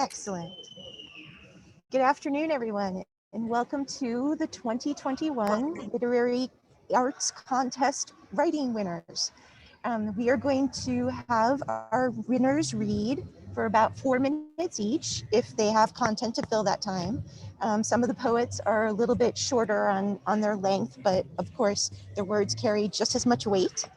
Excellent. Good afternoon, everyone, and welcome to the 2021 Literary Arts Contest Writing Winners. We are going to have our winners read for about 4 minutes each, if they have content to fill that time. Some of the poets are a little bit shorter on their length, but of course, their words carry just as much weight.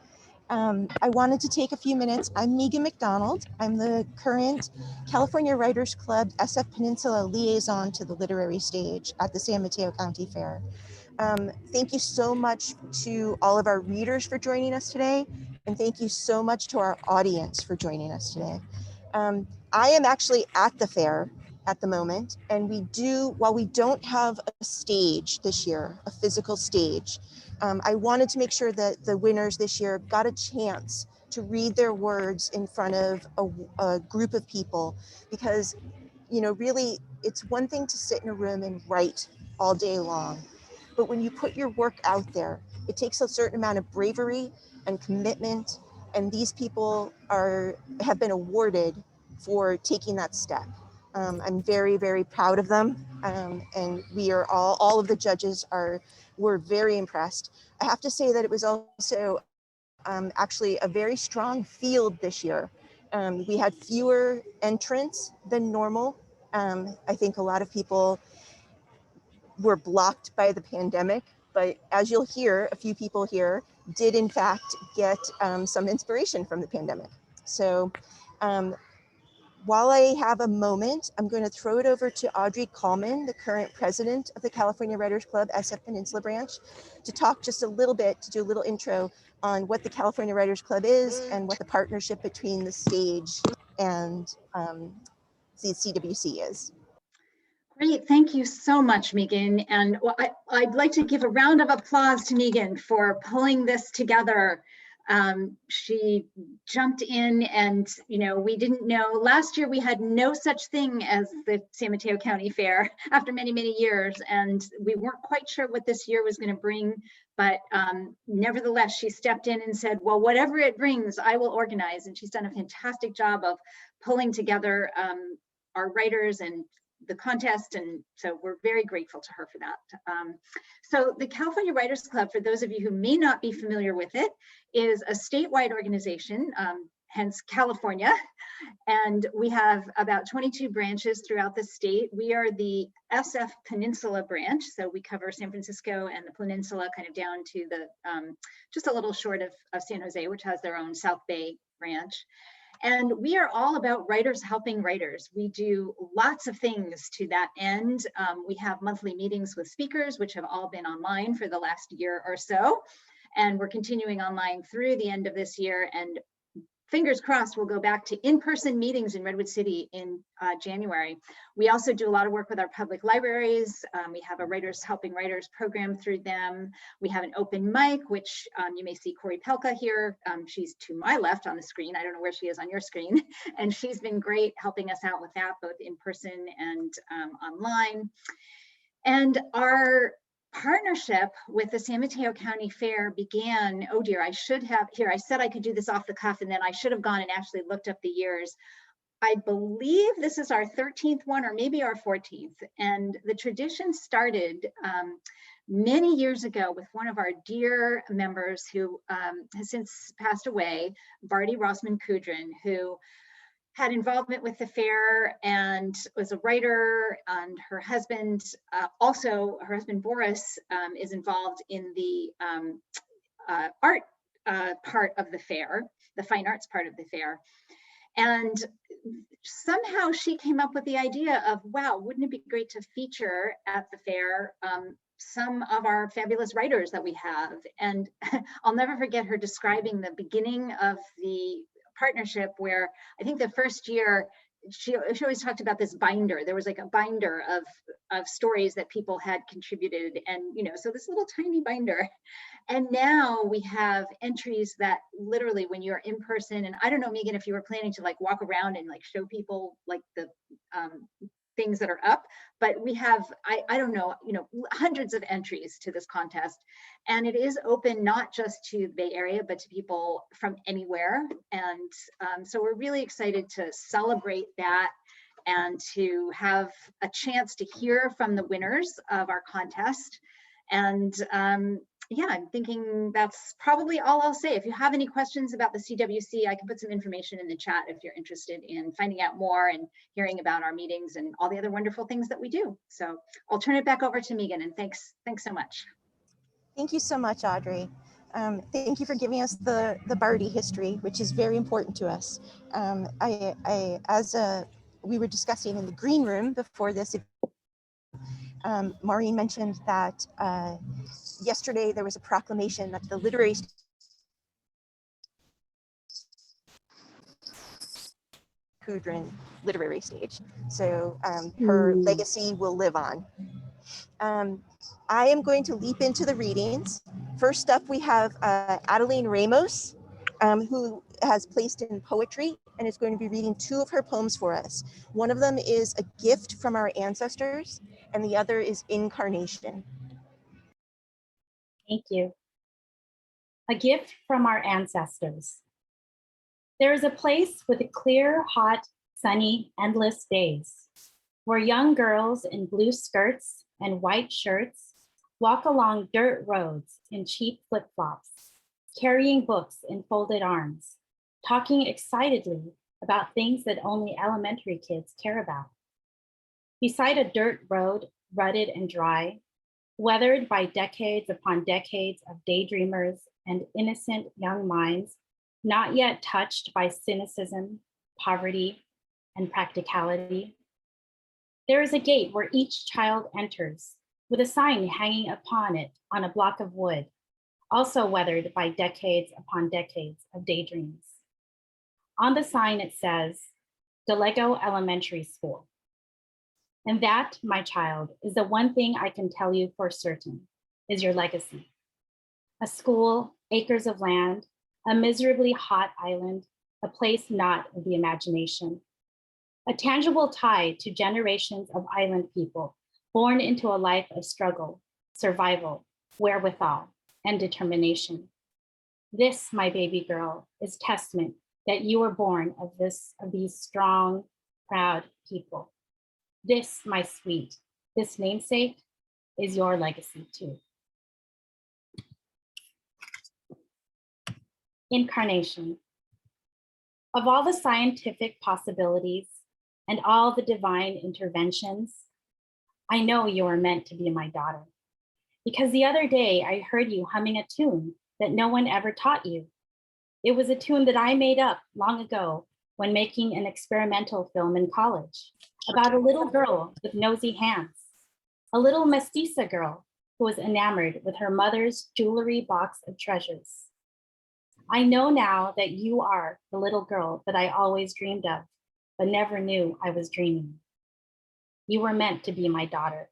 I wanted to take a few minutes. I'm Megan McDonald. I'm the current California Writers Club SF Peninsula liaison to the literary stage at the San Mateo County Fair. Thank you so much to all of our readers for joining us today, and thank you so much to our audience for joining us today. I am actually at the fair at the moment, and while we don't have a stage this year, a physical stage, I wanted to make sure that the winners this year got a chance to read their words in front of a group of people, because, really, it's one thing to sit in a room and write all day long, but when you put your work out there, it takes a certain amount of bravery and commitment, and these people have been awarded for taking that step. I'm very, very proud of them, and we are all of the judges were very impressed. I have to say that it was also actually a very strong field this year. We had fewer entrants than normal. I think a lot of people were blocked by the pandemic, but as you'll hear, a few people here did in fact get some inspiration from the pandemic. So while I have a moment, I'm going to throw it over to Audrey Kallman, the current president of the California Writers Club SF Peninsula branch, to talk just a little bit, to do a little intro on what the California Writers Club is and what the partnership between the stage and the CWC is. Great, thank you so much, Megan. And I'd like to give a round of applause to Megan for pulling this together. She jumped in and, we didn't know, last year we had no such thing as the San Mateo County Fair after many, many years. And we weren't quite sure what this year was going to bring, but nevertheless, she stepped in and said, well, whatever it brings, I will organize. And she's done a fantastic job of pulling together our writers and the contest, and so we're very grateful to her for that. So the California Writers Club, for those of you who may not be familiar with it, is a statewide organization, hence California, and we have about 22 branches throughout the state. We are the SF Peninsula branch, so we cover San Francisco and the peninsula, kind of down to the just a little short of San Jose, which has their own South Bay branch. And we are all about writers helping writers. We do lots of things to that end. We have monthly meetings with speakers, which have all been online for the last year or so. And we're continuing online through the end of this year. And fingers crossed, we'll go back to in-person meetings in Redwood City in January. We also do a lot of work with our public libraries. We have a Writers Helping Writers program through them. We have an open mic, which you may see Corey Pelka here. She's to my left on the screen. I don't know where she is on your screen. And she's been great helping us out with that, both in person and online. And our partnership with the San Mateo County Fair began, oh dear, I should have, here, I said I could do this off the cuff, and then I should have gone and actually looked up the years. I believe this is our 13th one, or maybe our 14th. And the tradition started many years ago with one of our dear members who has since passed away, Bardi, Rosman, Koodrin, who had involvement with the fair and was a writer, and her husband, also her husband Boris, is involved in the art part of the fair, the fine arts part of the fair. And somehow she came up with the idea of, wow, wouldn't it be great to feature at the fair some of our fabulous writers that we have? And I'll never forget her describing the beginning of the partnership, where I think the first year she always talked about this binder. There was like a binder of stories that people had contributed, and so this little tiny binder. And now we have entries that literally, when you're in person, and I don't know, Megan, if you were planning to like walk around and like show people like the things that are up, but we have, I don't know, hundreds of entries to this contest. And it is open not just to the Bay Area, but to people from anywhere. And so we're really excited to celebrate that and to have a chance to hear from the winners of our contest. And yeah, I'm thinking that's probably all I'll say. If you have any questions about the CWC, I can put some information in the chat if you're interested in finding out more and hearing about our meetings and all the other wonderful things that we do. So I'll turn it back over to Megan, and thanks so much. Thank you so much, Audrey. Thank you for giving us the Bardi history, which is very important to us. We were discussing in the green room before this, Maureen mentioned that yesterday there was a proclamation that the literary Koodrin literary stage. So her legacy will live on. I am going to leap into the readings. First up, we have Adeline Ramos, who has placed in poetry and is going to be reading 2 of her poems for us. One of them is A Gift from Our Ancestors, and the other is Incarnation. Thank you. A Gift from Our Ancestors. There is a place with clear, hot, sunny, endless days, where young girls in blue skirts and white shirts walk along dirt roads in cheap flip-flops, carrying books in folded arms, talking excitedly about things that only elementary kids care about. Beside a dirt road, rutted and dry, weathered by decades upon decades of daydreamers and innocent young minds, not yet touched by cynicism, poverty, and practicality, there is a gate where each child enters with a sign hanging upon it on a block of wood, also weathered by decades upon decades of daydreams. On the sign it says, DeLego Elementary School. And that, my child, is the one thing I can tell you for certain, is your legacy. A school, acres of land, a miserably hot island, a place not of the imagination. A tangible tie to generations of island people born into a life of struggle, survival, wherewithal, and determination. This, my baby girl, is testament that you were born of these strong, proud people. This, my sweet, this namesake is your legacy too. Incarnation. Of all the scientific possibilities and all the divine interventions, I know you are meant to be my daughter. Because the other day I heard you humming a tune that no one ever taught you. It was a tune that I made up long ago when making an experimental film in college about a little girl with nosy hands, a little mestiza girl who was enamored with her mother's jewelry box of treasures. I know now that you are the little girl that I always dreamed of, but never knew I was dreaming. You were meant to be my daughter,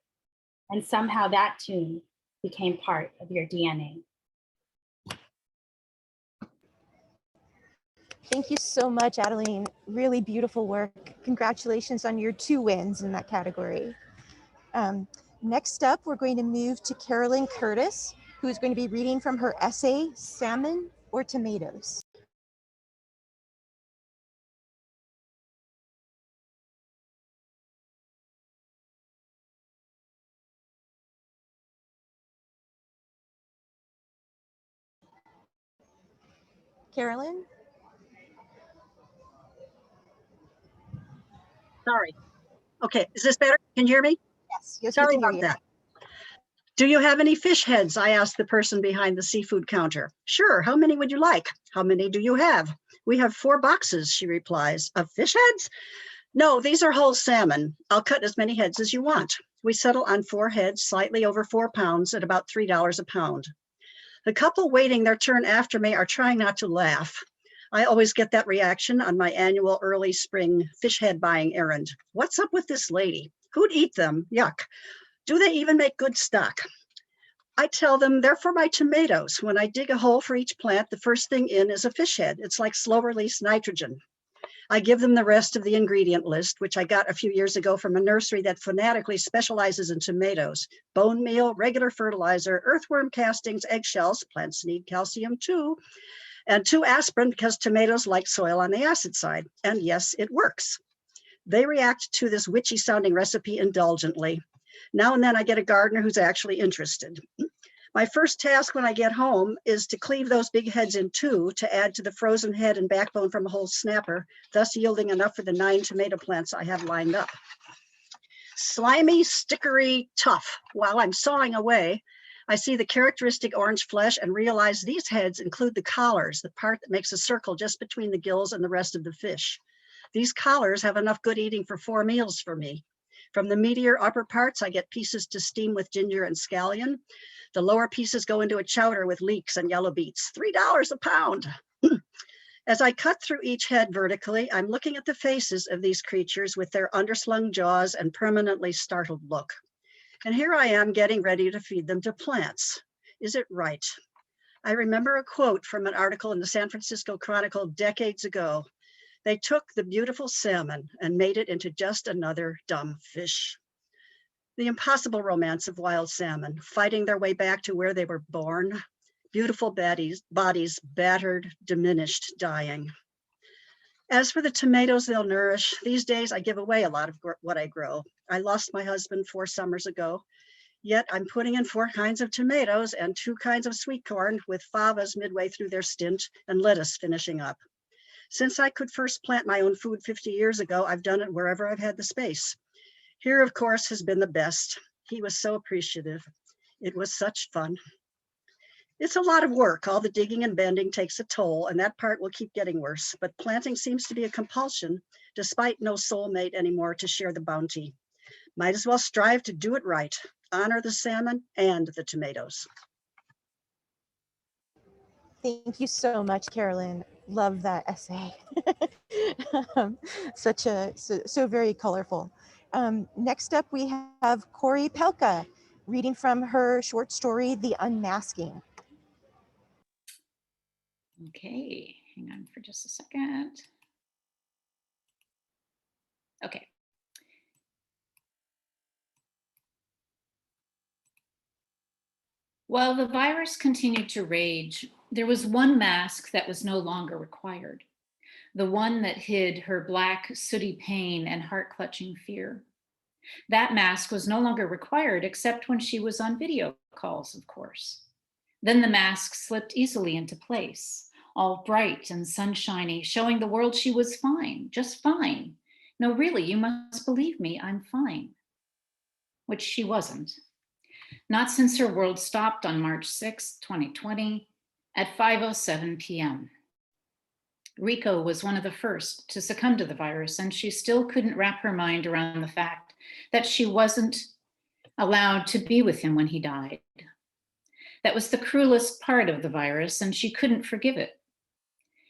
and somehow that tune became part of your DNA. Thank you so much, Adeline. Really beautiful work. Congratulations on your 2 wins in that category. Next up, we're going to move to Carolyn Curtis, who is going to be reading from her essay, Salmon or Tomatoes. Carolyn? Sorry. Okay, is this better? Can you hear me? Yes, yes, Sorry we can hear about you. that. Do you have any fish heads? I asked the person behind the seafood counter. Sure, how many would you like? How many do you have? We have 4 boxes, she replies. Of fish heads? No, these are whole salmon. I'll cut as many heads as you want. We settle on 4 heads, slightly over 4 pounds at about $3 a pound. The couple waiting their turn after me are trying not to laugh. I always get that reaction on my annual early spring fish head buying errand. What's up with this lady? Who'd eat them? Yuck. Do they even make good stock? I tell them they're for my tomatoes. When I dig a hole for each plant, the first thing in is a fish head. It's like slow release nitrogen. I give them the rest of the ingredient list, which I got a few years ago from a nursery that fanatically specializes in tomatoes: bone meal, regular fertilizer, earthworm castings, eggshells, plants need calcium too, and 2 aspirin because tomatoes like soil on the acid side. And yes, it works. They react to this witchy sounding recipe indulgently. Now and then I get a gardener who's actually interested. My first task when I get home is to cleave those big heads in two to add to the frozen head and backbone from a whole snapper, thus yielding enough for the 9 tomato plants I have lined up. Slimy, stickery, tough. While I'm sawing away, I see the characteristic orange flesh and realize these heads include the collars, the part that makes a circle just between the gills and the rest of the fish. These collars have enough good eating for 4 meals for me. From the meatier upper parts, I get pieces to steam with ginger and scallion. The lower pieces go into a chowder with leeks and yellow beets, $3 a pound. As I cut through each head vertically, I'm looking at the faces of these creatures with their underslung jaws and permanently startled look. And here I am getting ready to feed them to plants. Is it right? I remember a quote from an article in the San Francisco Chronicle decades ago. They took the beautiful salmon and made it into just another dumb fish. The impossible romance of wild salmon, fighting their way back to where they were born. Beautiful bodies, battered, diminished, dying. As for the tomatoes they'll nourish, these days I give away a lot of what I grow. I lost my husband 4 summers ago, yet I'm putting in 4 kinds of tomatoes and 2 kinds of sweet corn with favas midway through their stint and lettuce finishing up. Since I could first plant my own food 50 years ago, I've done it wherever I've had the space. Here, of course, has been the best. He was so appreciative. It was such fun. It's a lot of work. All the digging and bending takes a toll, and that part will keep getting worse. But planting seems to be a compulsion, despite no soulmate anymore to share the bounty. Might as well strive to do it right. Honor the salmon and the tomatoes. Thank you so much, Carolyn. Love that essay. So very colorful. Next up, we have Corey Pelka reading from her short story, The Unmasking. Okay, hang on for just a second. Okay. While the virus continued to rage, there was one mask that was no longer required. The one that hid her black, sooty pain and heart-clutching fear. That mask was no longer required except when she was on video calls, of course. Then the mask slipped easily into place, all bright and sunshiny, showing the world she was fine, just fine. No, really, you must believe me, I'm fine. Which she wasn't. Not since her world stopped on March 6, 2020, at 5:07 p.m. Rico was one of the first to succumb to the virus, and she still couldn't wrap her mind around the fact that she wasn't allowed to be with him when he died. That was the cruelest part of the virus, and she couldn't forgive it.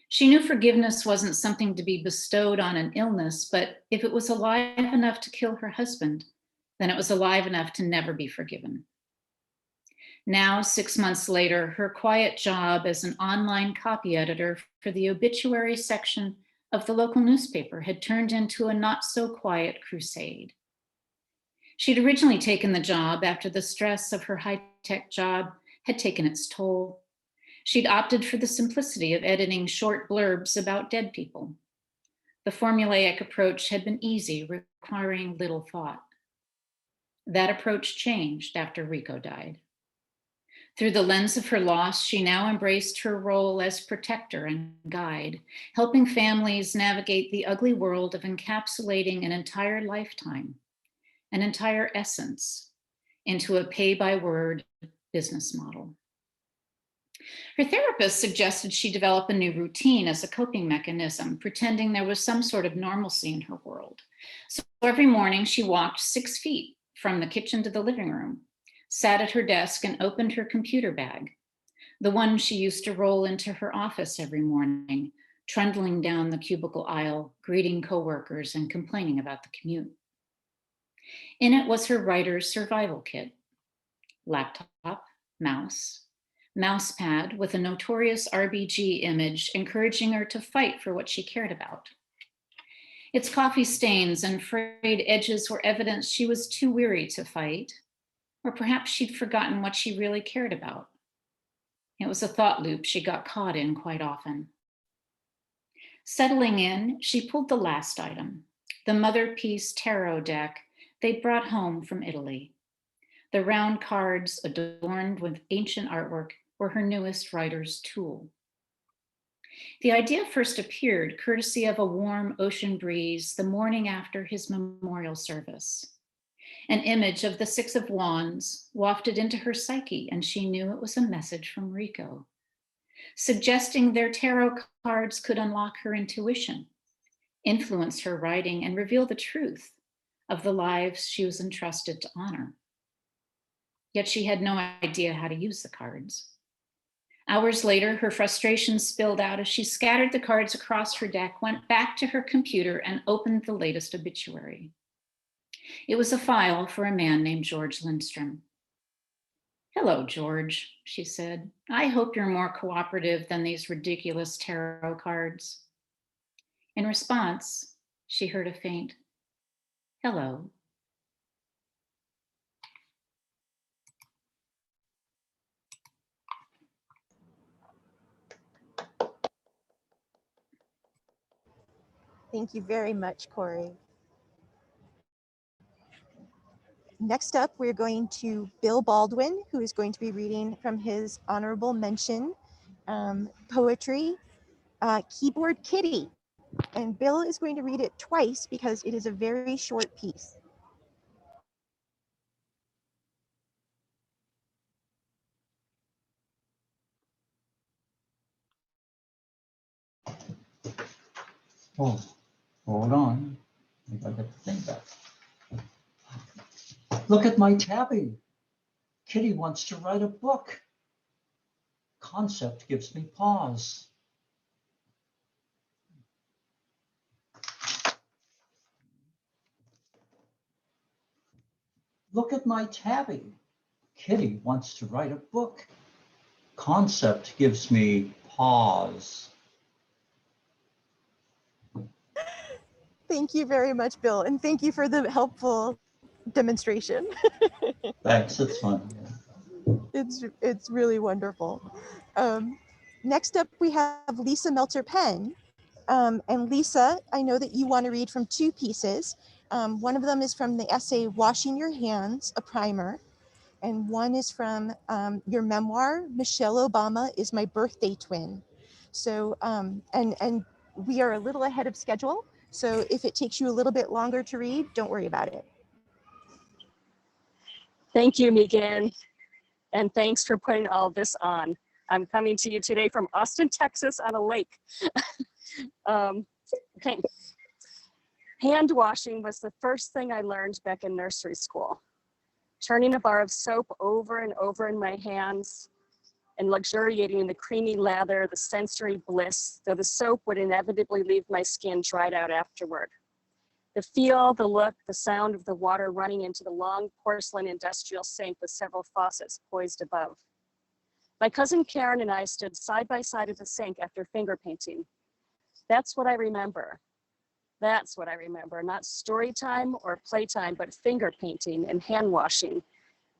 She knew forgiveness wasn't something to be bestowed on an illness, but if it was alive enough to kill her husband, then it was alive enough to never be forgiven. Now, 6 months later, her quiet job as an online copy editor for the obituary section of the local newspaper had turned into a not so quiet crusade. She'd originally taken the job after the stress of her high-tech job had taken its toll. She'd opted for the simplicity of editing short blurbs about dead people. The formulaic approach had been easy, requiring little thought. That approach changed after Rico died. Through the lens of her loss, she now embraced her role as protector and guide, helping families navigate the ugly world of encapsulating an entire lifetime, an entire essence, into a pay-by-word business model. Her therapist suggested she develop a new routine as a coping mechanism, pretending there was some sort of normalcy in her world. So every morning she walked 6 feet from the kitchen to the living room, sat at her desk and opened her computer bag, the one she used to roll into her office every morning, trundling down the cubicle aisle, greeting coworkers and complaining about the commute. In it was her writer's survival kit: laptop, mouse pad with a notorious RBG image encouraging her to fight for what she cared about. Its coffee stains and frayed edges were evidence she was too weary to fight, or perhaps she'd forgotten what she really cared about. It was a thought loop she got caught in quite often. Settling in, she pulled the last item, the Mother Peace tarot deck they brought home from Italy. The round cards adorned with ancient artwork were her newest writer's tool. The idea first appeared courtesy of a warm ocean breeze the morning after his memorial service. An image of the Six of Wands wafted into her psyche, and she knew it was a message from Rico, suggesting their tarot cards could unlock her intuition, influence her writing, and reveal the truth of the lives she was entrusted to honor. Yet she had no idea how to use the cards. Hours later, her frustration spilled out as she scattered the cards across her deck, went back to her computer, and opened the latest obituary. It was a file for a man named George Lindstrom. "Hello, George," she said. "I hope you're more cooperative than these ridiculous tarot cards." In response, she heard a faint, "Hello." Thank you very much, Corey. Next up, we're going to Bill Baldwin, who is going to be reading from his honorable mention poetry, Keyboard Kitty. And Bill is going to read it twice because it is a very short piece. Oh, hold on. I gotta get the thing back. Look at my tabby. Kitty wants to write a book. Concept gives me pause. Look at my tabby. Kitty wants to write a book. Concept gives me pause. Thank you very much, Bill. And thank you for the helpful demonstration. Thanks, it's fun. It's really wonderful. Next up, we have Lisa Meltzer-Penn. And Lisa, I know that you want to read from two pieces. One of them is from the essay, Washing Your Hands, a Primer. And one is from your memoir, Michelle Obama is My Birthday Twin. So, and we are a little ahead of schedule. So if it takes you a little bit longer to read, don't worry about it. Thank you, Megan. And thanks for putting all this on. I'm coming to you today from Austin, Texas on a lake. Okay. Hand washing was the first thing I learned back in nursery school. Turning a bar of soap over and over in my hands and luxuriating in the creamy lather, the sensory bliss, though the soap would inevitably leave my skin dried out afterward. The feel, the look, the sound of the water running into the long porcelain industrial sink with several faucets poised above. My cousin Karen and I stood side by side at the sink after finger painting. That's what I remember. That's what I remember, not story time or playtime, but finger painting and hand washing.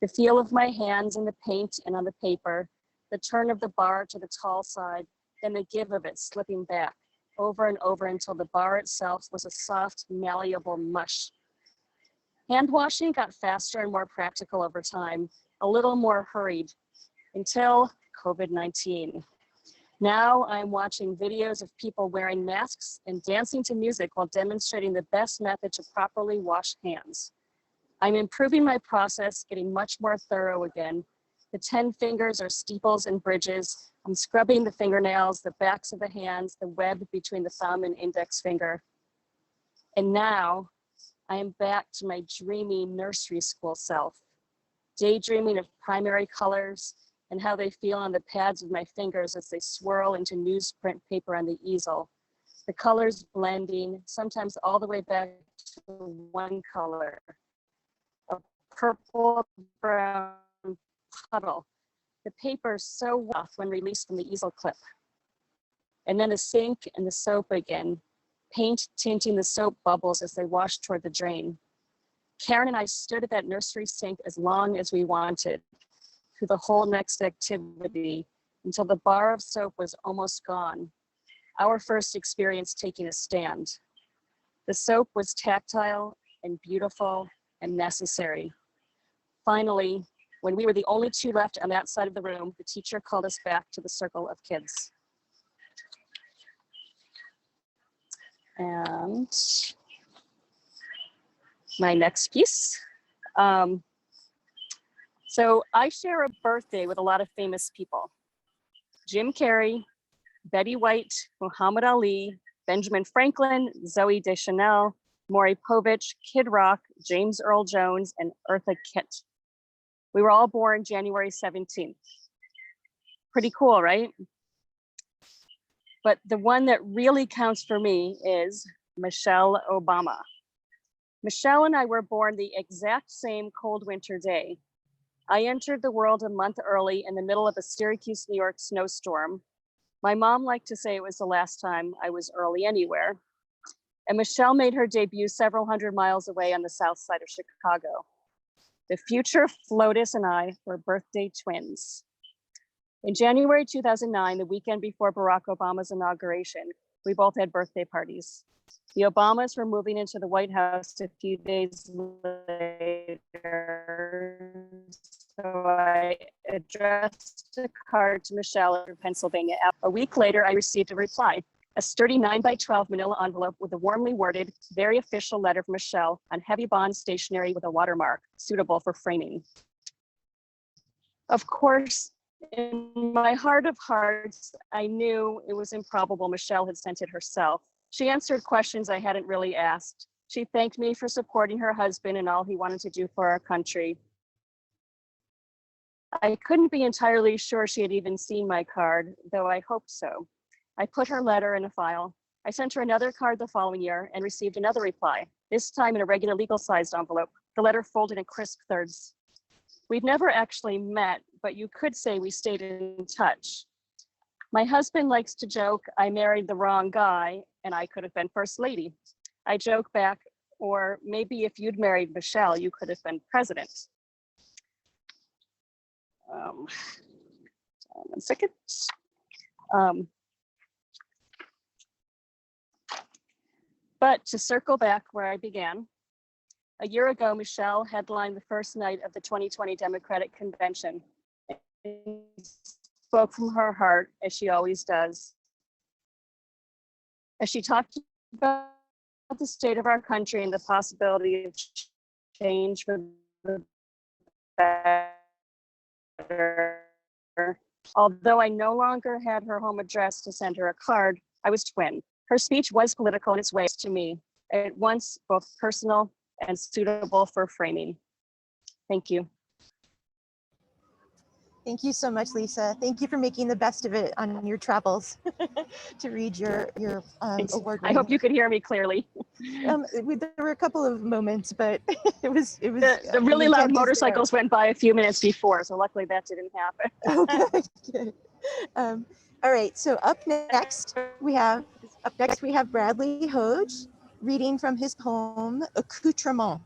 The feel of my hands in the paint and on the paper, the turn of the bar to the tall side, then the give of it slipping back over and over until the bar itself was a soft, malleable mush. Hand washing got faster and more practical over time, a little more hurried, until COVID-19. Now I'm watching videos of people wearing masks and dancing to music while demonstrating the best method to properly wash hands. I'm improving my process, getting much more thorough again. The 10 fingers are steeples and bridges. I'm scrubbing the fingernails, the backs of the hands, the web between the thumb and index finger. And now I am back to my dreamy nursery school self, daydreaming of primary colors and how they feel on the pads of my fingers as they swirl into newsprint paper on the easel. The colors blending, sometimes all the way back to one color, a purple brown puddle. The paper so rough when released from the easel clip. And then the sink and the soap again, paint tinting the soap bubbles as they washed toward the drain. Karen and I stood at that nursery sink as long as we wanted, through the whole next activity, until the bar of soap was almost gone. Our first experience taking a stand. The soap was tactile and beautiful and necessary. Finally, when we were the only two left on that side of the room, the teacher called us back to the circle of kids. And my next piece. So I share a birthday with a lot of famous people. Jim Carrey, Betty White, Muhammad Ali, Benjamin Franklin, Zooey Deschanel, Maury Povich, Kid Rock, James Earl Jones, and Eartha Kitt. We were all born January 17th. Pretty cool, right? But the one that really counts for me is Michelle Obama. Michelle and I were born the exact same cold winter day. I entered the world a month early in the middle of a Syracuse, New York snowstorm. My mom liked to say it was the last time I was early anywhere. And Michelle made her debut several hundred miles away on the south side of Chicago. The future FLOTUS and I were birthday twins. In January 2009, the weekend before Barack Obama's inauguration, we both had birthday parties. The Obamas were moving into the White House a few days later, so I addressed a card to Michelle in Pennsylvania. A week later, I received a reply, a sturdy 9x12 manila envelope with a warmly worded, very official letter from Michelle on heavy bond stationery with a watermark, suitable for framing. Of course, in my heart of hearts, I knew it was improbable Michelle had sent it herself. She answered questions I hadn't really asked. She thanked me for supporting her husband and all he wanted to do for our country. I couldn't be entirely sure she had even seen my card, though I hoped so. I put her letter in a file. I sent her another card the following year and received another reply, this time in a regular legal-sized envelope, the letter folded in crisp thirds. We've never actually met, but you could say we stayed in touch. My husband likes to joke, I married the wrong guy and I could have been first lady. I joke back, or maybe if you'd married Michelle, you could have been president. One second. But to circle back where I began, a year ago, Michelle headlined the first night of the 2020 Democratic Convention and spoke from her heart, as she always does. As she talked about the state of our country and the possibility of change for the better, although I no longer had her home address to send her a card, I was twin. Her speech was political in its ways to me, at once both personal and suitable for framing. Thank you. Thank you so much, Lisa. Thank you for making the best of it on your travels to read your award. I hope you could hear me clearly. There were a couple of moments, but it was the really loud motorcycles went by a few minutes before, so luckily that didn't happen. Oh, good. All right, so up next we have Bradley Hoge reading from his poem Accoutrement.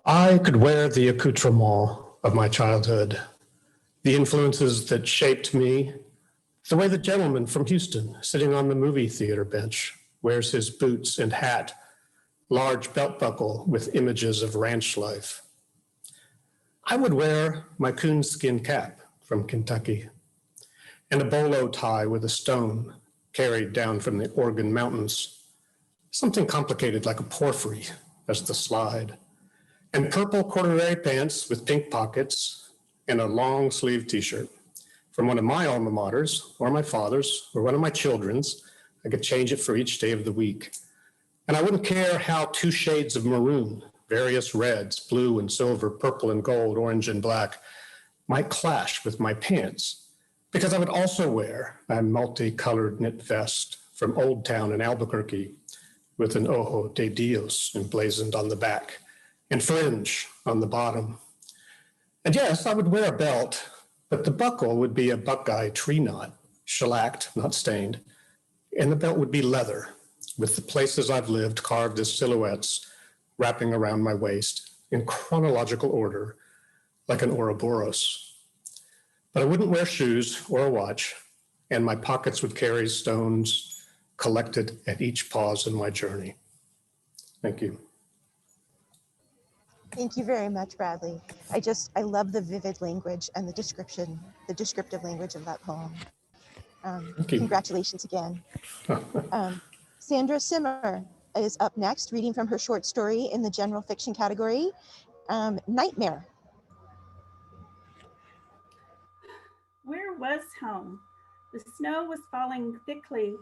I could wear the accoutrement of my childhood, the influences that shaped me, the way the gentleman from Houston sitting on the movie theater bench wears his boots and hat, large belt buckle with images of ranch life. I would wear my coonskin cap from Kentucky and a bolo tie with a stone carried down from the Oregon mountains, something complicated like a porphyry as the slide, and purple corduroy pants with pink pockets and a long sleeve t-shirt from one of my alma maters or my father's or one of my children's. I could change it for each day of the week. And I wouldn't care how 2 shades of maroon, various reds, blue and silver, purple and gold, orange and black, might clash with my pants, because I would also wear a multicolored knit vest from Old Town in Albuquerque with an Ojo de Dios emblazoned on the back and fringe on the bottom. And yes, I would wear a belt, but the buckle would be a buckeye tree knot, shellacked, not stained, and the belt would be leather, with the places I've lived carved as silhouettes wrapping around my waist in chronological order, like an Ouroboros. But I wouldn't wear shoes or a watch, and my pockets would carry stones, collected at each pause in my journey. Thank you. Thank you very much, Bradley. I love the vivid language and the descriptive language of that poem. Thank you. Congratulations again. Sandra Simmer is up next, reading from her short story in the general fiction category, Nightmare. Where was home? The snow was falling thickly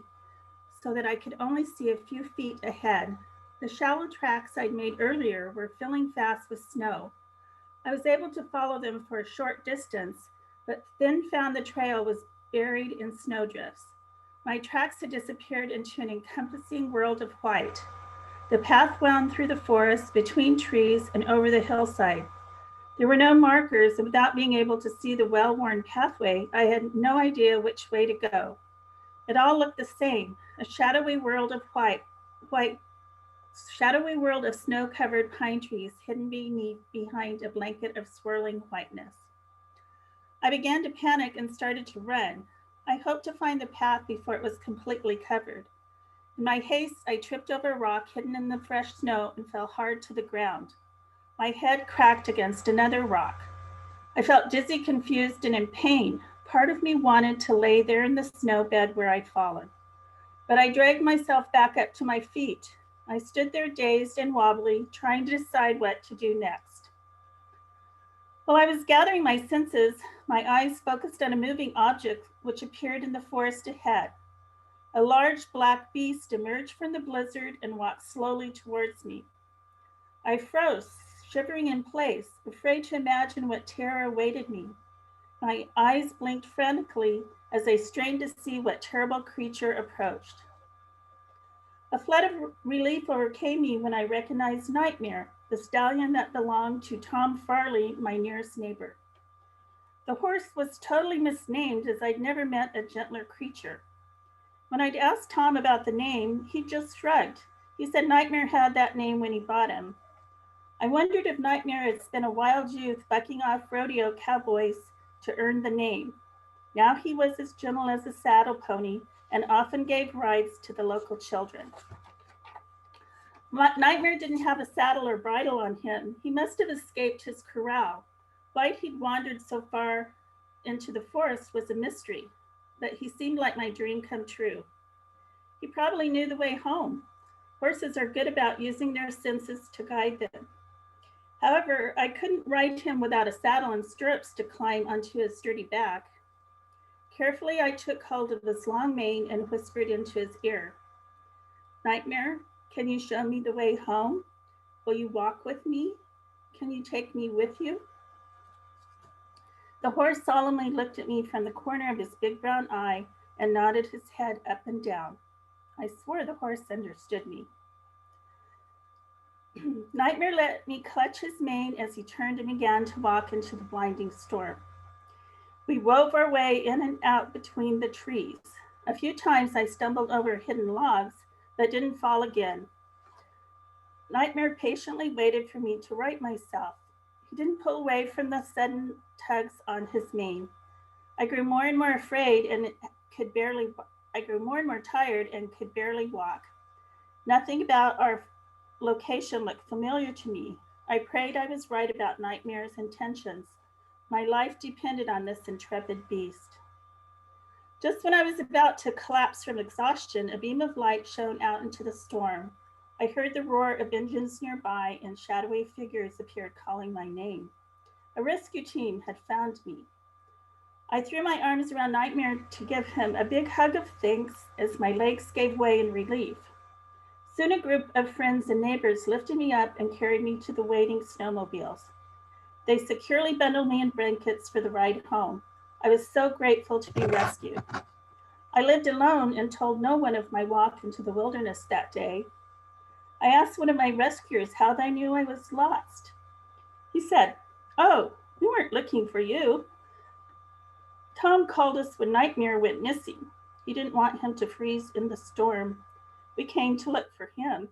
so that I could only see a few feet ahead. The shallow tracks I'd made earlier were filling fast with snow. I was able to follow them for a short distance, but then found the trail was buried in snowdrifts. My tracks had disappeared into an encompassing world of white. The path wound through the forest, between trees, and over the hillside. There were no markers, and without being able to see the well-worn pathway, I had no idea which way to go. It all looked the same, a shadowy world of shadowy world of snow-covered pine trees hidden behind a blanket of swirling whiteness. I began to panic and started to run. I hoped to find the path before it was completely covered. In my haste, I tripped over a rock hidden in the fresh snow and fell hard to the ground. My head cracked against another rock. I felt dizzy, confused, and in pain. Part of me wanted to lay there in the snow bed where I'd fallen, but I dragged myself back up to my feet. I stood there dazed and wobbly, trying to decide what to do next. While I was gathering my senses, my eyes focused on a moving object which appeared in the forest ahead. A large black beast emerged from the blizzard and walked slowly towards me. I froze, shivering in place, afraid to imagine what terror awaited me. My eyes blinked frantically as I strained to see what terrible creature approached. A flood of relief overcame me when I recognized Nightmare, the stallion that belonged to Tom Farley, my nearest neighbor. The horse was totally misnamed, as I'd never met a gentler creature. When I'd asked Tom about the name, he just shrugged. He said Nightmare had that name when he bought him. I wondered if Nightmare had spent a wild youth bucking off rodeo cowboys to earn the name. Now he was as gentle as a saddle pony and often gave rides to the local children. Nightmare didn't have a saddle or bridle on him. He must have escaped his corral. Why he'd wandered so far into the forest was a mystery, but he seemed like my dream come true. He probably knew the way home. Horses are good about using their senses to guide them. However, I couldn't ride him without a saddle and stirrups to climb onto his sturdy back. Carefully, I took hold of his long mane and whispered into his ear, Nightmare, can you show me the way home? Will you walk with me? Can you take me with you? The horse solemnly looked at me from the corner of his big brown eye and nodded his head up and down. I swore the horse understood me. Nightmare let me clutch his mane as he turned and began to walk into the blinding storm. We wove our way in and out between the trees. A few times I stumbled over hidden logs, but didn't fall again. Nightmare patiently waited for me to right myself. He didn't pull away from the sudden tugs on his mane. I grew more and more afraid and I grew more and more tired and could barely walk. Nothing about our location looked familiar to me. I prayed I was right about Nightmare's intentions. My life depended on this intrepid beast. Just when I was about to collapse from exhaustion, a beam of light shone out into the storm. I heard the roar of engines nearby and shadowy figures appeared calling my name. A rescue team had found me. I threw my arms around Nightmare to give him a big hug of thanks as my legs gave way in relief. Soon a group of friends and neighbors lifted me up and carried me to the waiting snowmobiles. They securely bundled me in blankets for the ride home. I was so grateful to be rescued. I lived alone and told no one of my walk into the wilderness that day. I asked one of my rescuers how they knew I was lost. He said, "Oh, we weren't looking for you. Tom called us when Nightmare went missing. He didn't want him to freeze in the storm. We came to look for him.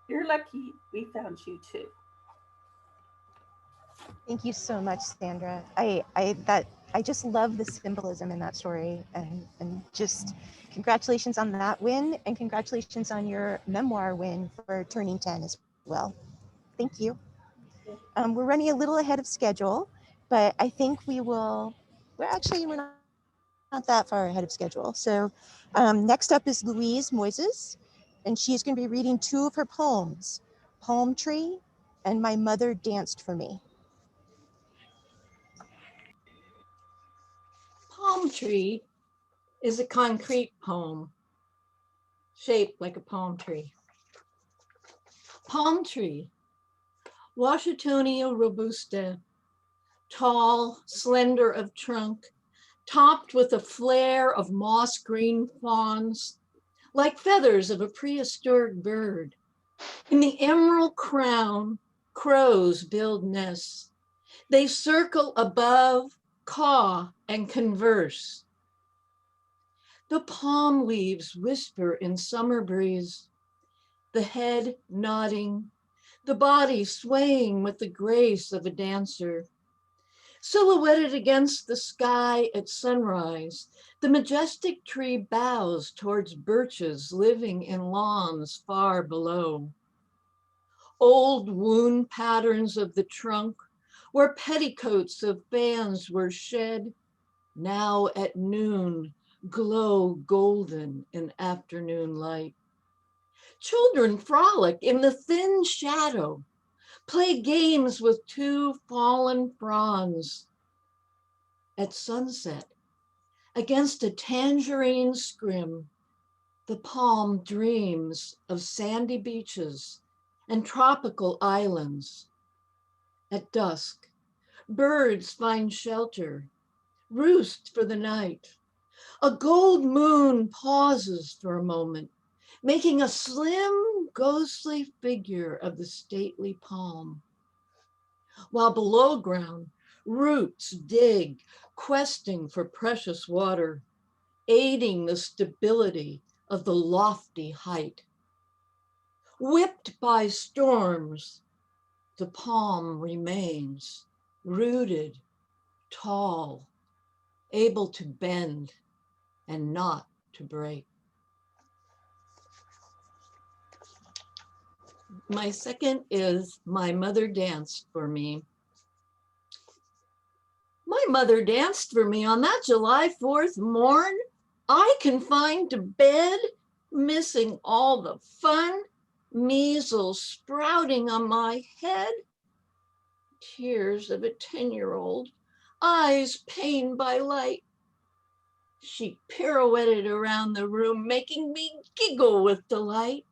You're lucky we found you too." Thank you so much, Sandra. I just love the symbolism in that story, and just congratulations on that win, and congratulations on your memoir win for turning 10 as well. Thank you. We're running a little ahead of schedule, but I think we're not that far ahead of schedule. So next up is Louise Moises, and she's going to be reading two of her poems, Palm Tree and My Mother Danced for Me. Palm Tree is a concrete poem shaped like a palm tree. Palm tree, Washingtonia robusta, tall, slender of trunk, topped with a flare of moss green fawns, like feathers of a prehistoric bird. In the emerald crown, crows build nests. They circle above, caw, and converse. The palm leaves whisper in summer breeze, the head nodding, the body swaying with the grace of a dancer. Silhouetted against the sky at sunrise, the majestic tree bows towards birches living in lawns far below. Old wound patterns of the trunk, where petticoats of fans were shed, now at noon glow golden in afternoon light. Children frolic in the thin shadow, play games with two fallen fronds. At sunset, against a tangerine scrim, the palm dreams of sandy beaches and tropical islands. At dusk, birds find shelter, roost for the night. A gold moon pauses for a moment, making a slim, ghostly figure of the stately palm. While below ground, roots dig, questing for precious water, aiding the stability of the lofty height. Whipped by storms, the palm remains rooted, tall, able to bend and not to break. My second is My Mother Danced for Me. My mother danced for me on that July 4th morn. I confined to bed, missing all the fun, measles sprouting on my head, tears of a 10-year-old, eyes pained by light. She pirouetted around the room, making me giggle with delight.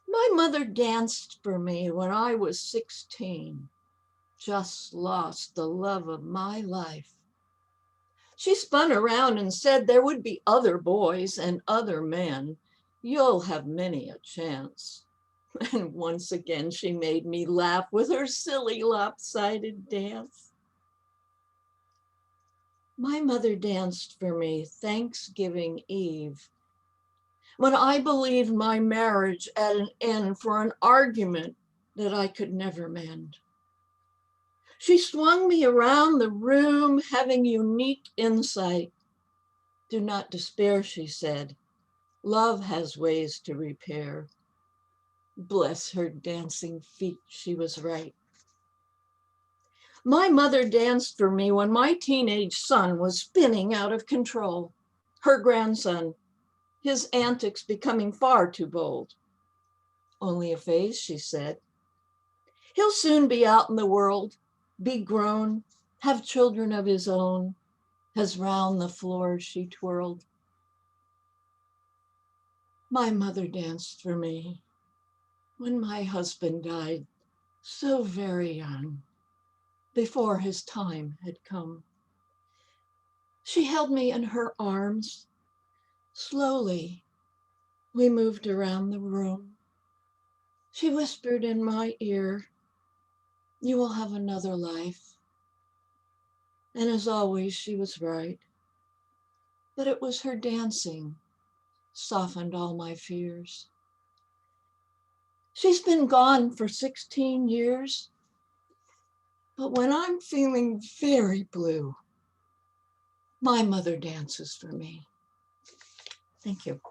My mother danced for me when I was 16, just lost the love of my life. She spun around and said there would be other boys and other men. You'll have many a chance. And once again, she made me laugh with her silly lopsided dance. My mother danced for me Thanksgiving Eve, when I believed my marriage at an end for an argument that I could never mend. She swung me around the room, having unique insight. Do not despair, she said. Love has ways to repair. Bless her dancing feet, she was right. My mother danced for me when my teenage son was spinning out of control. Her grandson, his antics becoming far too bold. Only a phase, she said. He'll soon be out in the world, be grown, have children of his own, as round the floor she twirled. My mother danced for me when my husband died so very young, before his time had come. She held me in her arms. Slowly, we moved around the room. She whispered in my ear, you will have another life. And as always, she was right. But it was her dancing softened all my fears. She's been gone for 16 years. But when I'm feeling very blue, my mother dances for me. Thank you.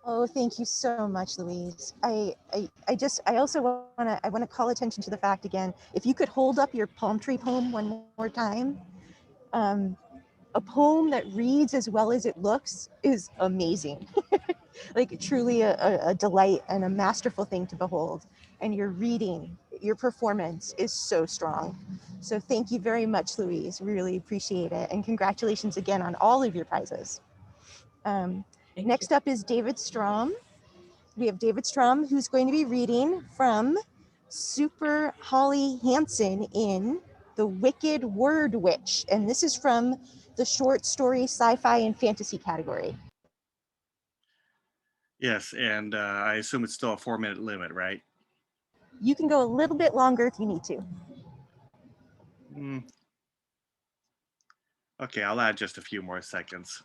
Oh, thank you so much, Louise. I also want to call attention to the fact again, if you could hold up your palm tree poem one more time. A poem that reads as well as it looks is amazing. Like truly a delight and a masterful thing to behold. And your reading, your performance is so strong. So thank you very much, Louise. We really appreciate it. And congratulations again on all of your prizes. Next up is David Strom. We have David Strom, who's going to be reading from Super Holly Hansen in The Wicked Word Witch. And this is from the short story, sci-fi, and fantasy category. Yes, and I assume it's still a 4-minute limit, right? You can go a little bit longer if you need to. Okay, I'll add just a few more seconds.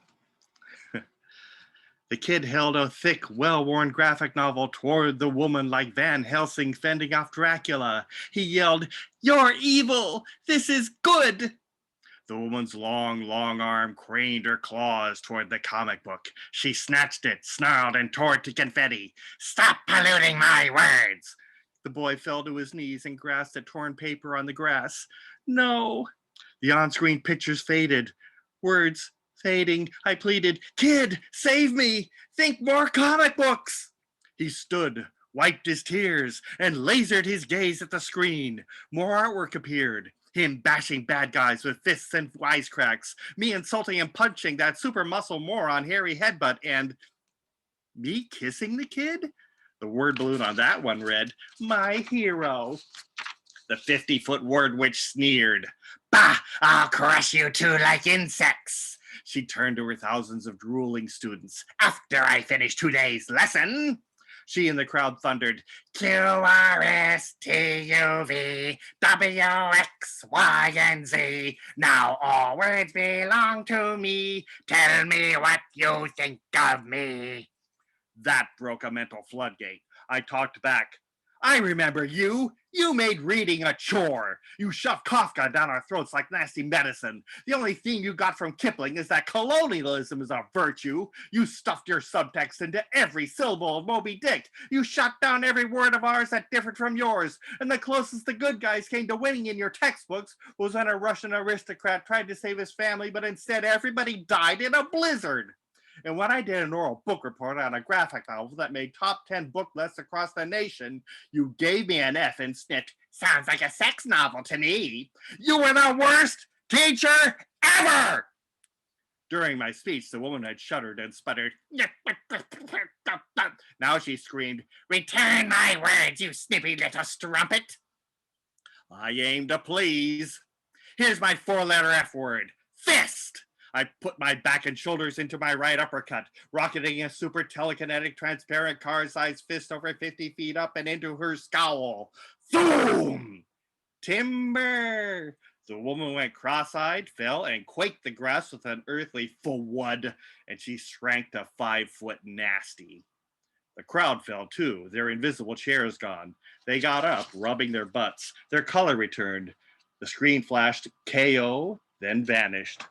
The kid held a thick, well-worn graphic novel toward the woman like Van Helsing fending off Dracula. He yelled, "You're evil! This is good!" The woman's long arm craned her claws toward the comic book. She snatched it, snarled, and tore it to confetti. "Stop polluting my words!" The boy fell to his knees and grasped at torn paper on the grass. "No." The on-screen pictures faded. Words fading. I pleaded, "Kid, save me! Think more comic books!" He stood, wiped his tears, and lasered his gaze at the screen. More artwork appeared. Him bashing bad guys with fists and wisecracks. Me insulting and punching that super muscle moron Harry Headbutt, and me kissing the kid? The word balloon on that one read, "My hero." The 50-foot word witch sneered. "Bah! I'll crush you two like insects." She turned to her thousands of drooling students. "After I finish today's lesson," she and the crowd thundered, "QRSTUVWXYZ. Now all words belong to me. Tell me what you think of me." That broke a mental floodgate. I talked back. "I remember you. You made reading a chore. You shoved Kafka down our throats like nasty medicine. The only theme you got from Kipling is that colonialism is a virtue. You stuffed your subtext into every syllable of Moby Dick. You shut down every word of ours that differed from yours. And the closest the good guys came to winning in your textbooks was when a Russian aristocrat tried to save his family, but instead everybody died in a blizzard. And when I did an oral book report on a graphic novel that made top 10 book lists across the nation, you gave me an F and sniffed, 'Sounds like a sex novel to me.' You were the worst teacher ever!" During my speech, the woman had shuddered and sputtered. Now she screamed, "Return my words, you snippy little strumpet." I aimed to please. Here's my 4-letter F word, fist. I put my back and shoulders into my right uppercut, rocketing a super telekinetic transparent car-sized fist over 50 feet up and into her scowl. Boom! Timber! The woman went cross-eyed, fell, and quaked the grass with an earthly thwud, and she shrank to 5-foot nasty. The crowd fell too, their invisible chairs gone. They got up, rubbing their butts. Their color returned. The screen flashed KO, then vanished.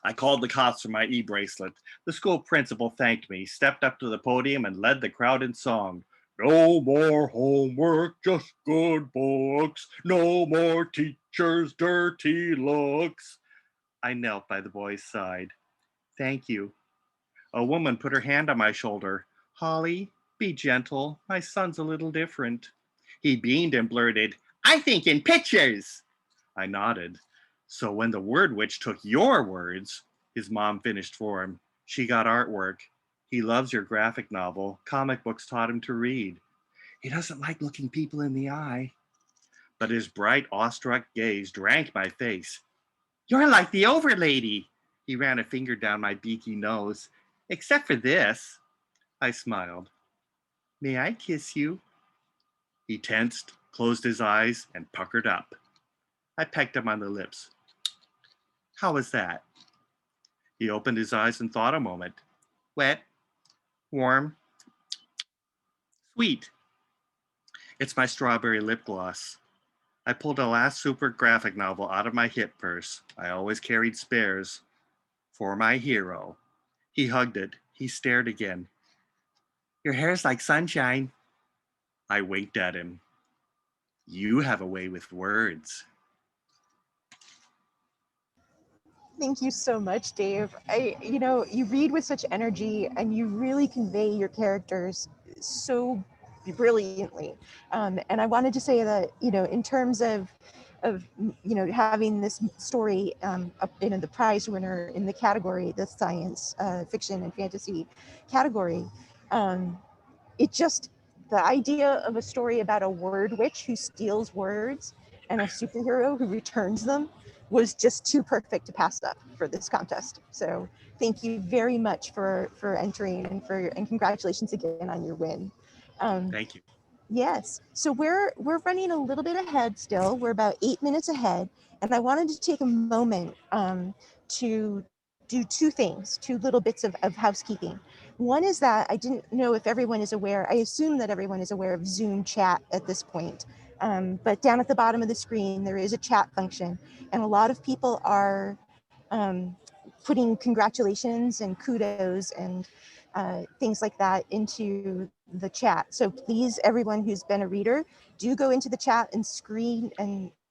I called the cops for my e-bracelet. The school principal thanked me, stepped up to the podium, and led the crowd in song. "No more homework, just good books. No more teachers' dirty looks." I knelt by the boy's side. "Thank you." A woman put her hand on my shoulder. "Holly, be gentle. My son's a little different." He beamed and blurted, "I think in pictures." I nodded. "So when the word witch took your words," his mom finished for him, "she got artwork. He loves your graphic novel. Comic books taught him to read. He doesn't like looking people in the eye." But his bright, awestruck gaze drank my face. "You're like the overlady." He ran a finger down my beaky nose. "Except for this." I smiled. "May I kiss you?" He tensed, closed his eyes, and puckered up. I pecked him on the lips. "How was that?" He opened his eyes and thought a moment. "Wet, warm, sweet. It's my strawberry lip gloss." I pulled a last super graphic novel out of my hip purse. I always carried spares for my hero. He hugged it. He stared again. Your hair's like sunshine. I winked at him. You have a way with words. Thank you so much, Dave. You read with such energy and you really convey your characters so brilliantly. And I wanted to say that, in terms of having this story up in the prize winner in the category, the science fiction and fantasy category, the idea of a story about a word witch who steals words and a superhero who returns them was just too perfect to pass up for this contest. So thank you very much for entering and congratulations again on your win. Thank you. Yes, so we're running a little bit ahead still. We're about 8 minutes ahead, and I wanted to take a moment to do two little bits of housekeeping. One is that I didn't know if everyone is aware, I assume that everyone is aware of Zoom chat at this point, but down at the bottom of the screen, there is a chat function, and a lot of people are putting congratulations and kudos and things like that into the chat. So please, everyone who's been a reader, do go into the chat and screen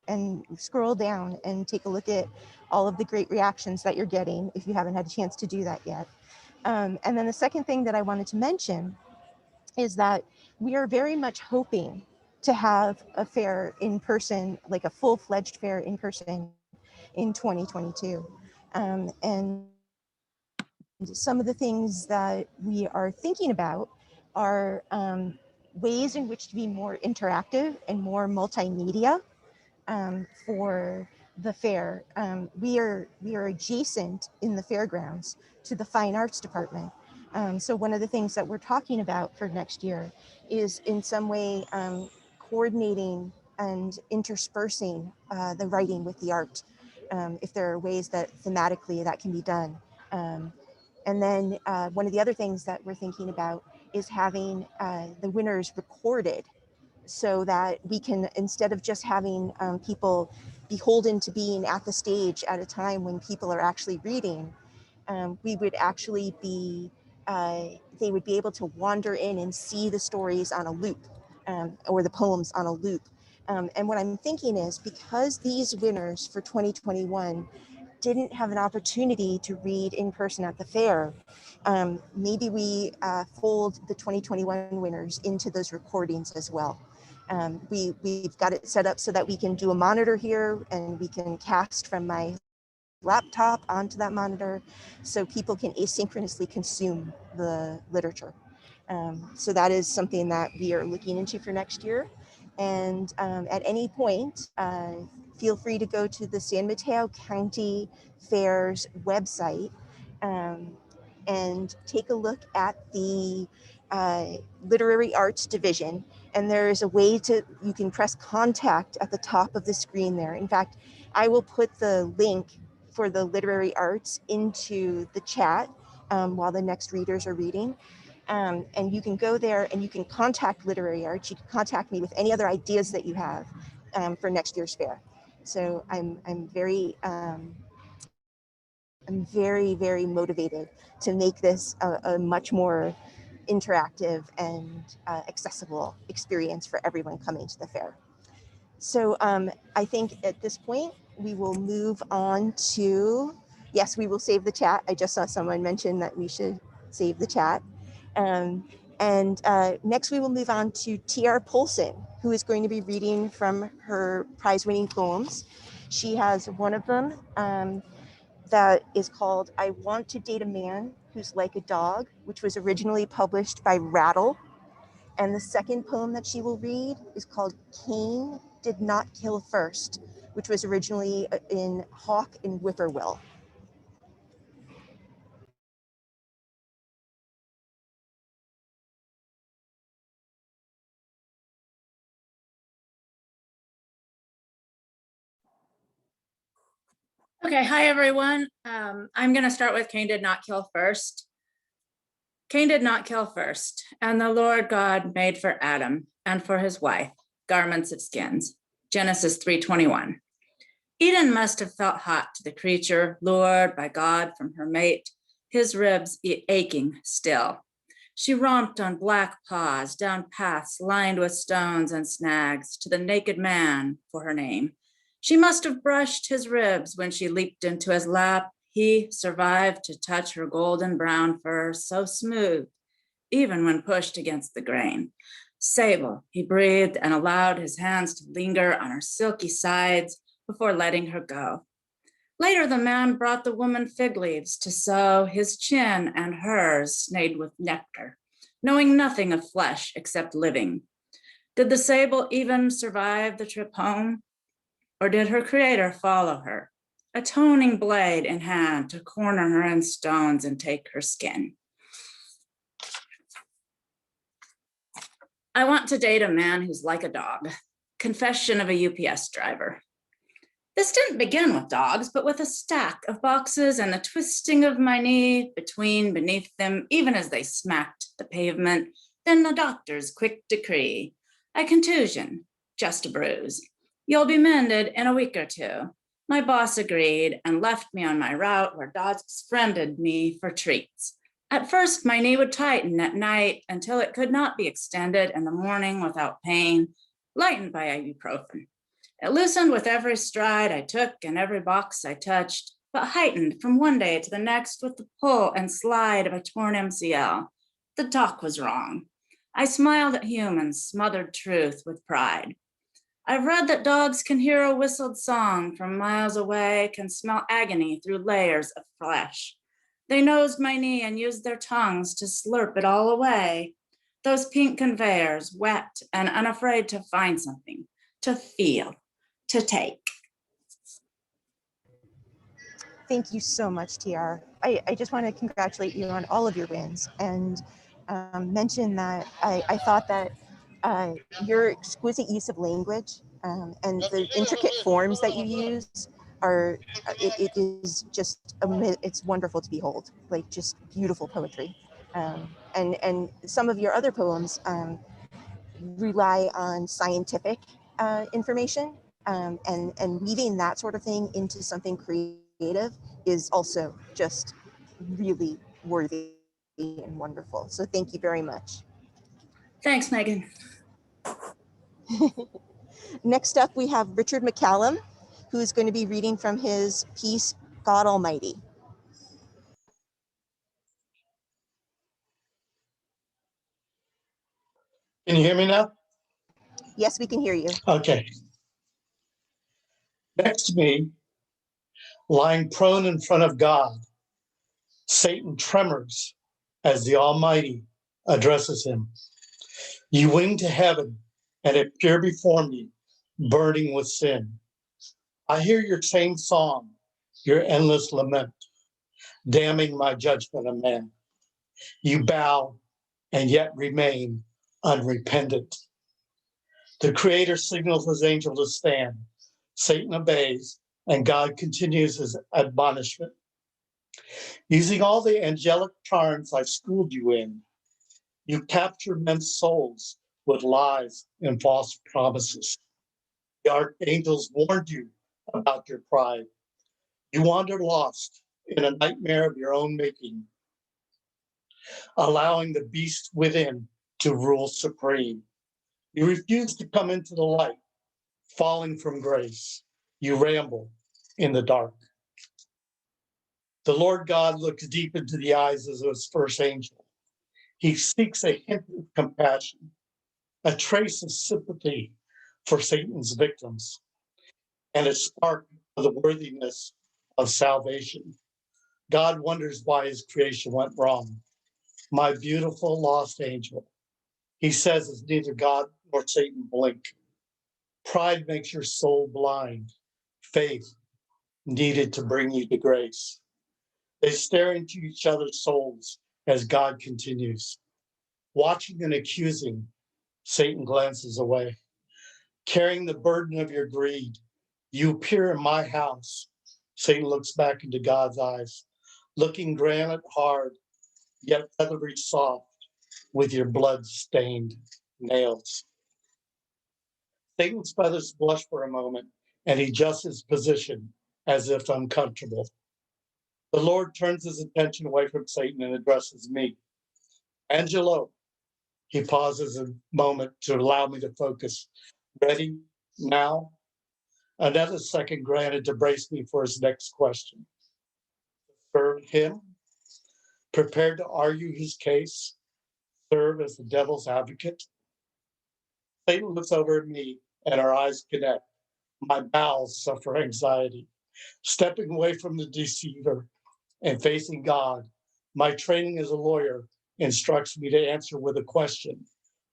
and scroll down and take a look at all of the great reactions that you're getting if you haven't had a chance to do that yet. And then the second thing that I wanted to mention is that we are very much hoping to have a fair in person, like a full-fledged fair in person in 2022. And some of the things that we are thinking about are ways in which to be more interactive and more multimedia for the fair. We are adjacent in the fairgrounds to the fine arts department. So one of the things that we're talking about for next year is in some way coordinating and interspersing the writing with the art, if there are ways that thematically that can be done. And then one of the other things that we're thinking about is having the winners recorded so that we can, instead of just having people beholden to being at the stage at a time when people are actually reading, we would actually be, they would be able to wander in and see the stories on a loop or the poems on a loop. And what I'm thinking is, because these winners for 2021 didn't have an opportunity to read in person at the fair, maybe we fold the 2021 winners into those recordings as well. We've got it set up so that we can do a monitor here and we can cast from my laptop onto that monitor so people can asynchronously consume the literature. So that is something that we are looking into for next year. And at any point, feel free to go to the San Mateo County Fair's website and take a look at the literary arts division. And there is a way you can press contact at the top of the screen there. In fact, I will put the link for the literary arts into the chat while the next readers are reading. And you can go there and you can contact Literary Arts. You can contact me with any other ideas that you have for next year's fair. So I'm very motivated to make this a much more interactive and accessible experience for everyone coming to the fair. So I think at this point, we will move on to, yes, we will save the chat. I just saw someone mention that we should save the chat. And next we will move on to T.R. Polson, who is going to be reading from her prize-winning poems. She has one of them that is called I Want to Date a Man Who's Like a Dog, which was originally published by Rattle. And the second poem that she will read is called Cain Did Not Kill First, which was originally in Hawk and Whippoorwill. Okay, hi everyone. I'm gonna start with Cain did not kill first. Cain did not kill first, and the Lord God made for Adam and for his wife garments of skins. Genesis 3:21. Eden must have felt hot to the creature, lured by God from her mate, his ribs aching still. She romped on black paws down paths lined with stones and snags to the naked man for her name. She must have brushed his ribs when she leaped into his lap. He survived to touch her golden brown fur, so smooth, even when pushed against the grain. Sable, he breathed and allowed his hands to linger on her silky sides before letting her go. Later, the man brought the woman fig leaves to sew his chin and hers snayed with nectar, knowing nothing of flesh except living. Did the sable even survive the trip home? Or did her creator follow her, a toning blade in hand to corner her in stones and take her skin? I want to date a man who's like a dog. Confession of a UPS driver. This didn't begin with dogs, but with a stack of boxes and the twisting of my knee beneath them, even as they smacked the pavement. Then the doctor's quick decree. A contusion, just a bruise. You'll be mended in a week or two. My boss agreed and left me on my route where dogs friended me for treats. At first, my knee would tighten at night until it could not be extended in the morning without pain, lightened by ibuprofen. It loosened with every stride I took and every box I touched, but heightened from one day to the next with the pull and slide of a torn MCL. The doc was wrong. I smiled at humans, smothered truth with pride. I've read that dogs can hear a whistled song from miles away, can smell agony through layers of flesh. They nosed my knee and used their tongues to slurp it all away. Those pink conveyors, wet and unafraid to find something, to feel, to take. Thank you so much, TR. I just want to congratulate you on all of your wins and mention that I thought that your exquisite use of language and the intricate forms that you use are, it is just, it's wonderful to behold, like just beautiful poetry. And some of your other poems rely on scientific information, and weaving that sort of thing into something creative is also just really worthy and wonderful. So thank you very much. Thanks, Megan. Next up, we have Richard McCallum, who's going to be reading from his piece, God Almighty. Can you hear me now? Yes, we can hear you. Okay. Next to me, lying prone in front of God, Satan tremors as the Almighty addresses him. You wing to heaven and appear before me, burning with sin. I hear your same song, your endless lament, damning my judgment of man. You bow and yet remain unrepentant. The Creator signals his angel to stand. Satan obeys, and God continues his admonishment. Using all the angelic charms I schooled you in, you capture men's souls with lies and false promises. The archangels warned you about your pride. You wander lost in a nightmare of your own making, allowing the beast within to rule supreme. You refuse to come into the light, falling from grace. You ramble in the dark. The Lord God looks deep into the eyes of his first angel. He seeks a hint of compassion, a trace of sympathy for Satan's victims, and a spark of the worthiness of salvation. God wonders why his creation went wrong. My beautiful lost angel, he says, is neither God nor Satan blink. Pride makes your soul blind. Faith needed to bring you to grace. They stare into each other's souls as God continues. Watching and accusing, Satan glances away. Carrying the burden of your greed, you appear in my house. Satan looks back into God's eyes, looking granite hard, yet feathery soft with your blood-stained nails. Satan's feathers blush for a moment, and he adjusts his position as if uncomfortable. The Lord turns his attention away from Satan and addresses me. Angelo. He pauses a moment to allow me to focus. Ready? Now? Another second granted to brace me for his next question. Serve him? Prepared to argue his case? Serve as the devil's advocate? Satan looks over at me and our eyes connect. My bowels suffer anxiety. Stepping away from the deceiver and facing God, my training as a lawyer instructs me to answer with a question,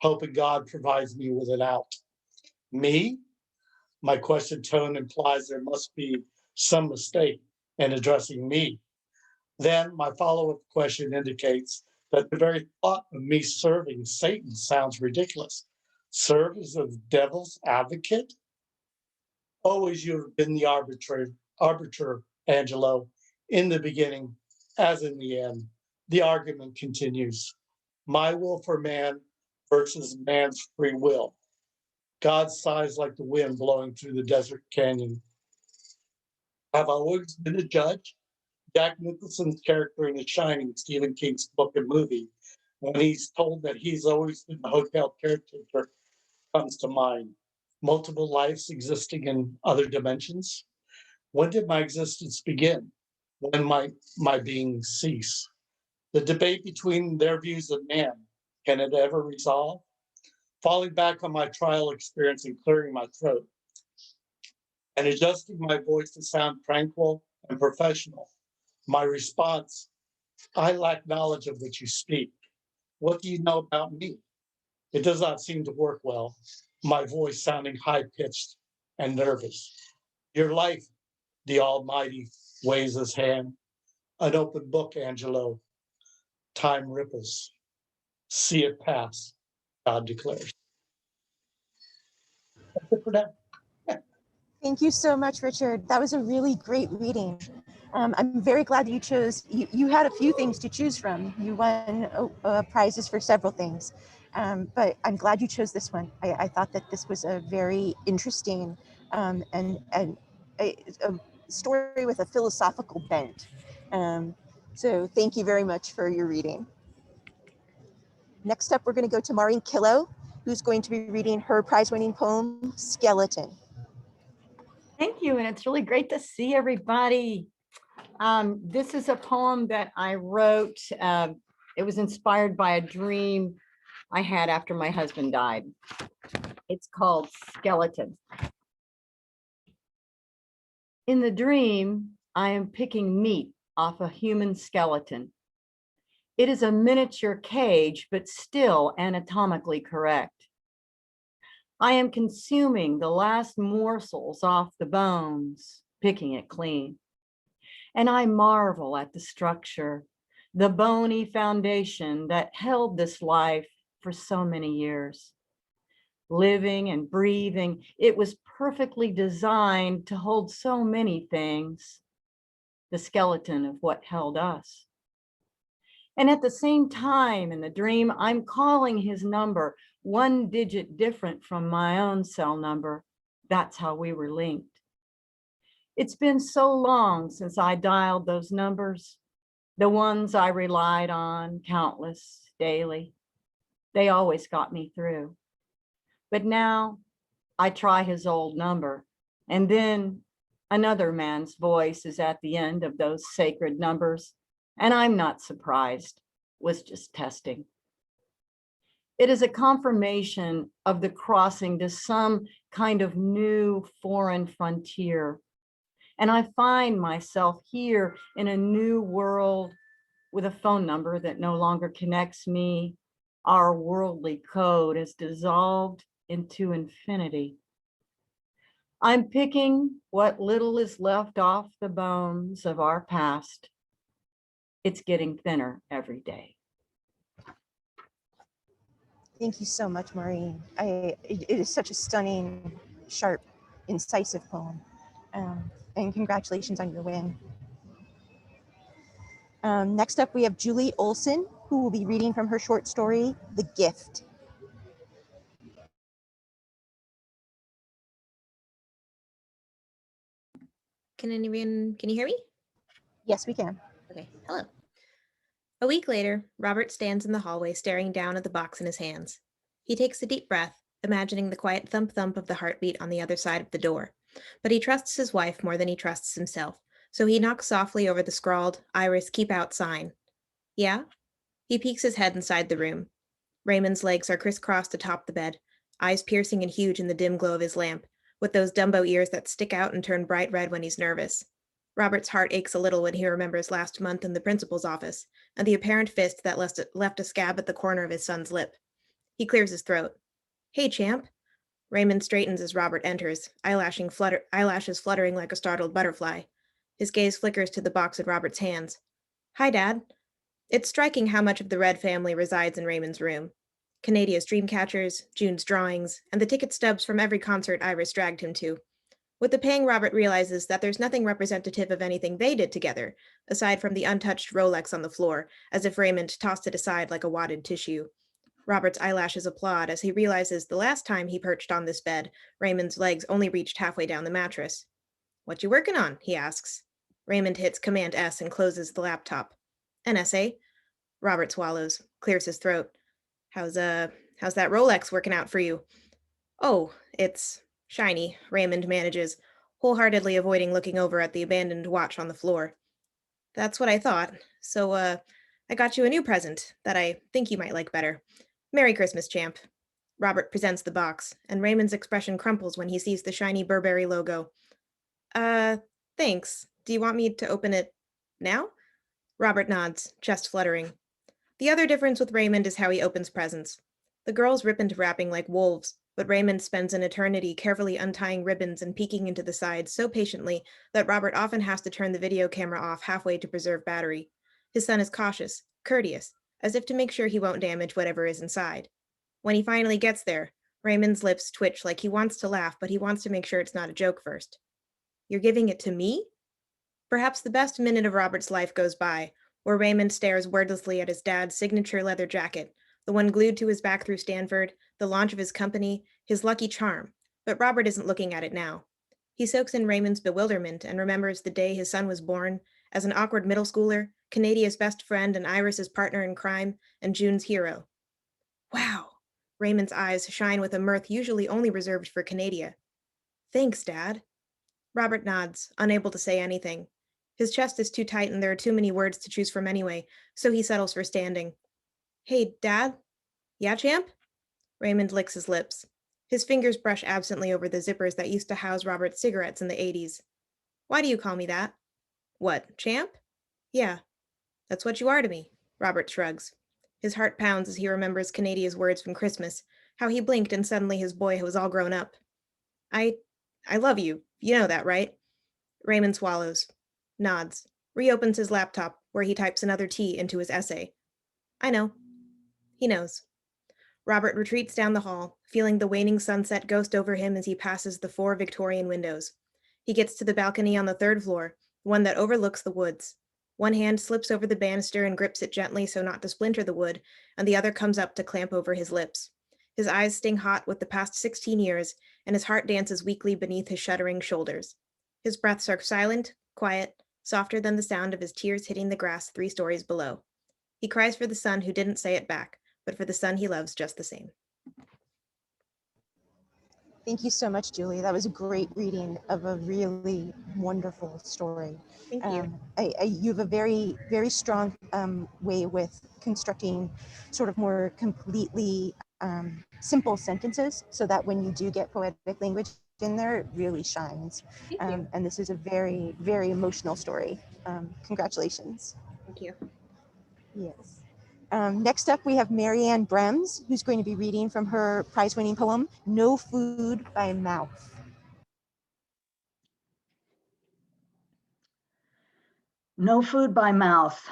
hoping God provides me with an out. Me? My question tone implies there must be some mistake in addressing me. Then my follow-up question indicates that the very thought of me serving Satan sounds ridiculous. Serve as the devil's advocate? Always you have been the arbiter, Angelo, in the beginning, as in the end. The argument continues. My will for man versus man's free will. God sighs like the wind blowing through the desert canyon. Have I always been a judge? Jack Nicholson's character in The Shining, Stephen King's book and movie, when he's told that he's always been the hotel caretaker, comes to mind. Multiple lives existing in other dimensions. When did my existence begin? When might my being cease? The debate between their views of man, can it ever resolve? Falling back on my trial experience and clearing my throat and adjusting my voice to sound tranquil and professional. My response, I lack knowledge of what you speak. What do you know about me? It does not seem to work well. My voice sounding high-pitched and nervous. Your life, the Almighty weighs his hand. An open book, Angelo. Time ripples. See it pass, God declares. That's it for now. Thank you so much, Richard. That was a really great reading. I'm very glad that you chose, you had a few things to choose from. You won prizes for several things, but I'm glad you chose this one. I thought that this was a very interesting and a story with a philosophical bent. So thank you very much for your reading. Next up, we're going to go to Maureen Killow, who's going to be reading her prize-winning poem, Skeleton. Thank you, and it's really great to see everybody. This is a poem that I wrote. It was inspired by a dream I had after my husband died. It's called Skeleton. In the dream, I am picking meat off a human skeleton. It is a miniature cage, but still anatomically correct. I am consuming the last morsels off the bones, picking it clean. And I marvel at the structure, the bony foundation that held this life for so many years. Living and breathing, it was perfectly designed to hold so many things, the skeleton of what held us. And at the same time in the dream, I'm calling his number, one digit different from my own cell number. That's how we were linked. It's been so long since I dialed those numbers, the ones I relied on countless daily. They always got me through. But now I try his old number, and then another man's voice is at the end of those sacred numbers, and I'm not surprised, was just testing. It is a confirmation of the crossing to some kind of new foreign frontier. And I find myself here in a new world with a phone number that no longer connects me. Our worldly code is dissolved into infinity. I'm picking what little is left off the bones of our past. It's getting thinner every day. Thank you so much, Maureen. It is such a stunning, sharp, incisive poem. And congratulations on your win. Next up, we have Julie Olson, who will be reading from her short story, The Gift. Can you hear me? Yes, we can. Okay, hello. A week later, Robert stands in the hallway staring down at the box in his hands. He takes a deep breath, imagining the quiet thump-thump of the heartbeat on the other side of the door. But he trusts his wife more than he trusts himself, so he knocks softly over the scrawled, "Iris, keep out" sign. Yeah? He peeks his head inside the room. Raymond's legs are crisscrossed atop the bed, eyes piercing and huge in the dim glow of his lamp, with those Dumbo ears that stick out and turn bright red when he's nervous. Robert's heart aches a little when he remembers last month in the principal's office, and the apparent fist that left a scab at the corner of his son's lip. He clears his throat. "Hey, champ." Raymond straightens as Robert enters, eyelashes fluttering like a startled butterfly. His gaze flickers to the box in Robert's hands. "Hi, Dad." It's striking how much of the Red family resides in Raymond's room. Canadia's dream catchers, June's drawings, and the ticket stubs from every concert Iris dragged him to. With the pang, Robert realizes that there's nothing representative of anything they did together, aside from the untouched Rolex on the floor, as if Raymond tossed it aside like a wadded tissue. Robert's eyelashes applaud as he realizes the last time he perched on this bed, Raymond's legs only reached halfway down the mattress. "What you working on?" he asks. Raymond hits Command S and closes the laptop. "An essay." Robert swallows, clears his throat. How's that Rolex working out for you?" "Oh, it's shiny," Raymond manages, wholeheartedly avoiding looking over at the abandoned watch on the floor. "That's what I thought. So, I got you a new present that I think you might like better. Merry Christmas, champ." Robert presents the box, and Raymond's expression crumples when he sees the shiny Burberry logo. Thanks. Do you want me to open it now?" Robert nods, chest fluttering. The other difference with Raymond is how he opens presents. The girls rip into wrapping like wolves, but Raymond spends an eternity carefully untying ribbons and peeking into the sides so patiently that Robert often has to turn the video camera off halfway to preserve battery. His son is cautious, courteous, as if to make sure he won't damage whatever is inside. When he finally gets there, Raymond's lips twitch like he wants to laugh, but he wants to make sure it's not a joke first. "You're giving it to me?" Perhaps the best minute of Robert's life goes by, where Raymond stares wordlessly at his dad's signature leather jacket, the one glued to his back through Stanford, the launch of his company, his lucky charm, but Robert isn't looking at it now. He soaks in Raymond's bewilderment and remembers the day his son was born, as an awkward middle schooler, Canadia's best friend and Iris's partner in crime, and June's hero. "Wow!" Raymond's eyes shine with a mirth usually only reserved for Canadia. "Thanks, Dad." Robert nods, unable to say anything. His chest is too tight and there are too many words to choose from anyway, so he settles for standing. "Hey, Dad?" "Yeah, champ?" Raymond licks his lips. His fingers brush absently over the zippers that used to house Robert's cigarettes in the 80s. "Why do you call me that?" "What, champ?" "Yeah. That's what you are to me." Robert shrugs. His heart pounds as he remembers Canadia's words from Christmas, how he blinked and suddenly his boy was all grown up. I love you. You know that, right?" Raymond swallows, nods, reopens his laptop where he types another T into his essay. "I know." He knows. Robert retreats down the hall, feeling the waning sunset ghost over him as he passes the 4 Victorian windows. He gets to the balcony on the 3rd floor, one that overlooks the woods. One hand slips over the banister and grips it gently so not to splinter the wood, and the other comes up to clamp over his lips. His eyes sting hot with the past 16 years, and his heart dances weakly beneath his shuddering shoulders. His breaths are silent, quiet, softer than the sound of his tears hitting the grass 3 stories below. He cries for the son who didn't say it back, but for the son he loves just the same. Thank you so much, Julie. That was a great reading of a really wonderful story. Thank you. You have a very, very strong way with constructing sort of more completely simple sentences so that when you do get poetic language in there, it really shines. And this is a very, very emotional story. Congratulations. Thank you. Yes. Next up, we have Marianne Brems, who's going to be reading from her prize-winning poem, No Food by Mouth. No food by mouth.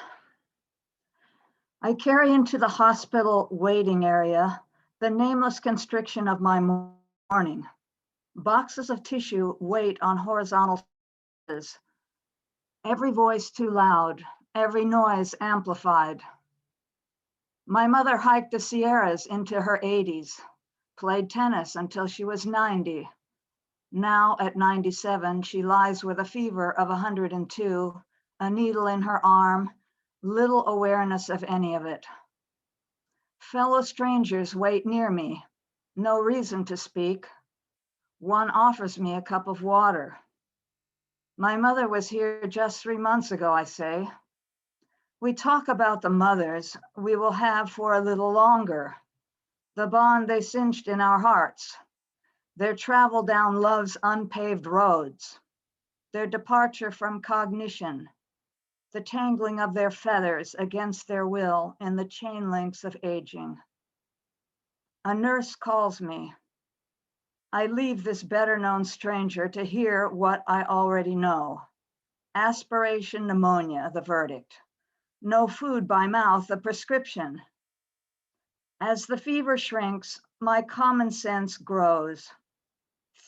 I carry into the hospital waiting area the nameless constriction of my morning. Boxes of tissue wait on horizontal surfaces. Every voice too loud, every noise amplified. My mother hiked the Sierras into her 80s, played tennis until she was 90, Now at 97, she lies with a fever of 102, a needle in her arm, little awareness of any of it. Fellow strangers wait near me, no reason to speak. One offers me a cup of water. My mother was here just 3 months ago, I say. We talk about the mothers we will have for a little longer, the bond they cinched in our hearts, their travel down love's unpaved roads, their departure from cognition, the tangling of their feathers against their will in the chain links of aging. A nurse calls me. I leave this better known stranger to hear what I already know. Aspiration pneumonia, the verdict. No food by mouth, the prescription. As the fever shrinks, my common sense grows.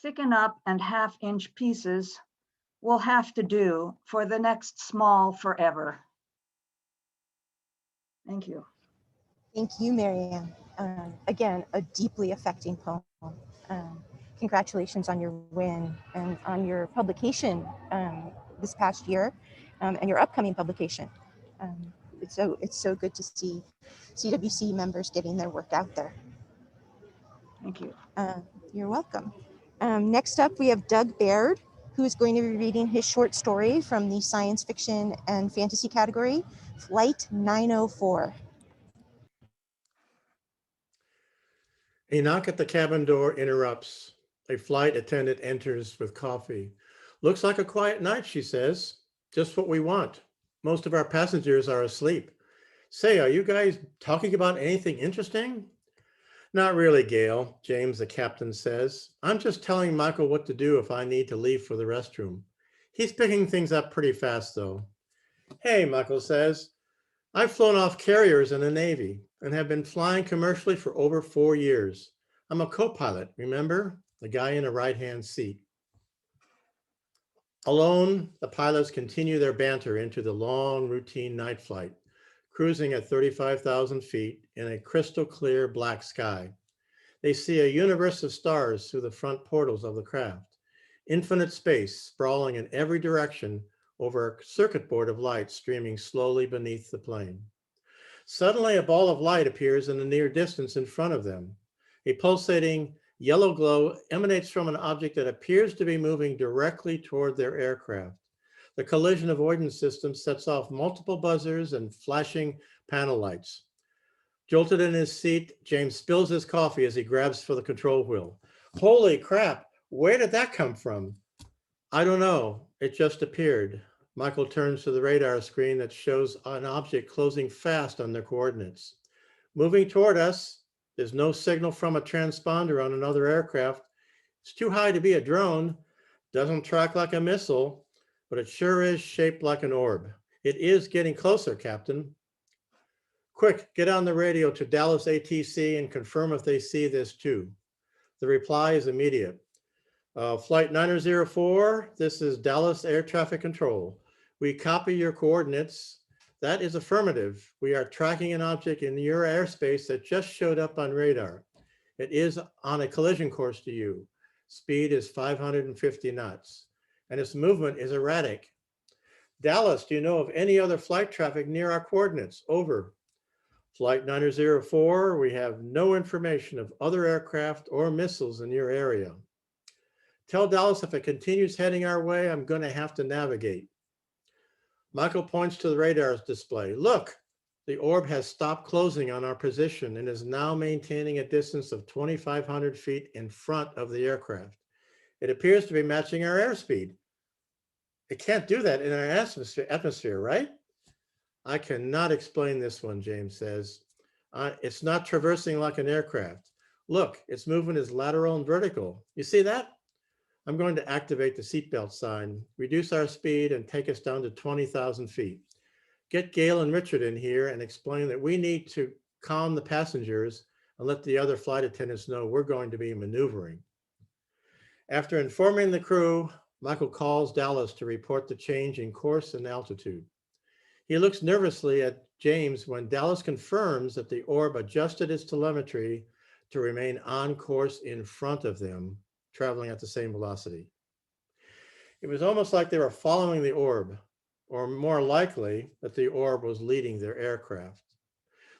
Thicken up and half-inch pieces will have to do for the next small forever. Thank you. Thank you, Marianne. Again, a deeply affecting poem. Congratulations on your win and on your publication this past year and your upcoming publication. It's so good to see CWC members getting their work out there. Thank you. You're welcome. Next up, we have Doug Baird, who is going to be reading his short story from the science fiction and fantasy category, Flight 904. A knock at the cabin door interrupts. A flight attendant enters with coffee. Looks like a quiet night, she says. Just what we want. Most of our passengers are asleep. Say, are you guys talking about anything interesting? Not really, Gail, James, the captain says. I'm just telling Michael what to do if I need to leave for the restroom. He's picking things up pretty fast, though. Hey, Michael says. I've flown off carriers in the Navy and have been flying commercially for over 4 years. I'm a co-pilot, remember? The guy in the right-hand seat. Alone, the pilots continue their banter into the long routine night flight, cruising at 35,000 feet in a crystal clear black sky. They see a universe of stars through the front portals of the craft, infinite space sprawling in every direction over a circuit board of light streaming slowly beneath the plane. Suddenly, a ball of light appears in the near distance in front of them. A pulsating yellow glow emanates from an object that appears to be moving directly toward their aircraft. The collision avoidance system sets off multiple buzzers and flashing panel lights. Jolted in his seat, James spills his coffee as he grabs for the control wheel. Holy crap, where did that come from? I don't know, it just appeared. Michael turns to the radar screen that shows an object closing fast on their coordinates. Moving toward us, there's no signal from a transponder on another aircraft. It's too high to be a drone, doesn't track like a missile, but it sure is shaped like an orb. It is getting closer, Captain. Quick, get on the radio to Dallas ATC and confirm if they see this too. The reply is immediate. Flight 904, this is Dallas Air Traffic Control. We copy your coordinates. That is affirmative. We are tracking an object in your airspace that just showed up on radar. It is on a collision course to you. Speed is 550 knots, and its movement is erratic. Dallas, do you know of any other flight traffic near our coordinates? Over. Flight 904, we have no information of other aircraft or missiles in your area. Tell Dallas if it continues heading our way, I'm going to have to navigate. Michael points to the radar's display. Look, the orb has stopped closing on our position and is now maintaining a distance of 2,500 feet in front of the aircraft. It appears to be matching our airspeed. It can't do that in our atmosphere, right? I cannot explain this one, James says. It's not traversing like an aircraft. Look, its movement is lateral and vertical. You see that? I'm going to activate the seatbelt sign, reduce our speed, and take us down to 20,000 feet. Get Gail and Richard in here and explain that we need to calm the passengers and let the other flight attendants know we're going to be maneuvering. After informing the crew, Michael calls Dallas to report the change in course and altitude. He looks nervously at James when Dallas confirms that the orb adjusted its telemetry to remain on course in front of them, traveling at the same velocity. It was almost like they were following the orb, or more likely that the orb was leading their aircraft.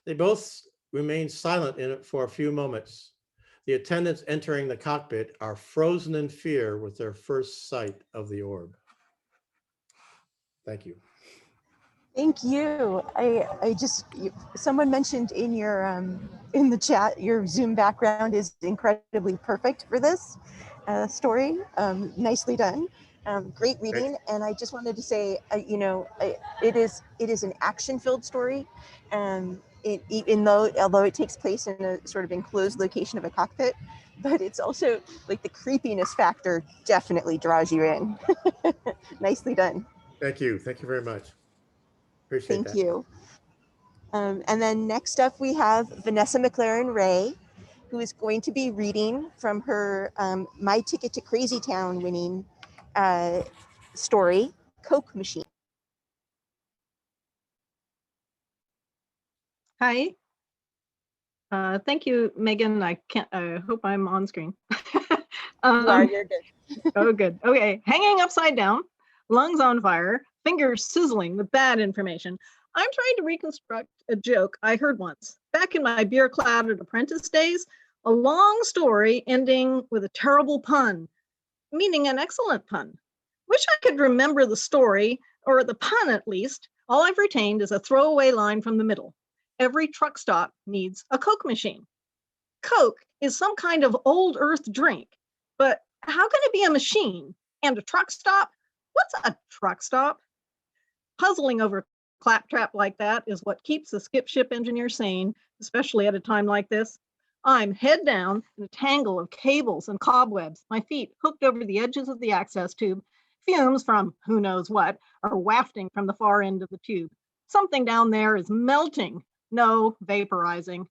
They both remained silent in it for a few moments. The attendants entering the cockpit are frozen in fear with their first sight of the orb. Thank you. Thank you. Someone mentioned in your in the chat, your Zoom background is incredibly perfect for this story. Nicely done. Great reading. And I just wanted to say, it is an action-filled story. Although it takes place in a sort of enclosed location of a cockpit, but it's also like the creepiness factor definitely draws you in. Nicely done. Thank you. Thank you very much. Appreciate that. Thank you. And then next up we have Vanessa McLaren Ray, who is going to be reading from her My Ticket to Crazy Town winning story, Coke Machine. Hi. Thank you, Megan. I hope I'm on screen. You're good. Oh, good. Okay. Hanging upside down, lungs on fire, fingers sizzling with bad information. I'm trying to reconstruct a joke I heard once back in my beer-clouded apprentice days, a long story ending with a terrible pun, meaning an excellent pun. Wish I could remember the story, or the pun at least. All I've retained is a throwaway line from the middle. Every truck stop needs a Coke machine. Coke is some kind of old earth drink, but how can it be a machine and a truck stop? What's a truck stop? Puzzling over claptrap like that is what keeps the skip ship engineer sane, especially at a time like this. I'm head down in a tangle of cables and cobwebs, my feet hooked over the edges of the access tube. Fumes from who knows what are wafting from the far end of the tube. Something down there is melting. No, vaporizing.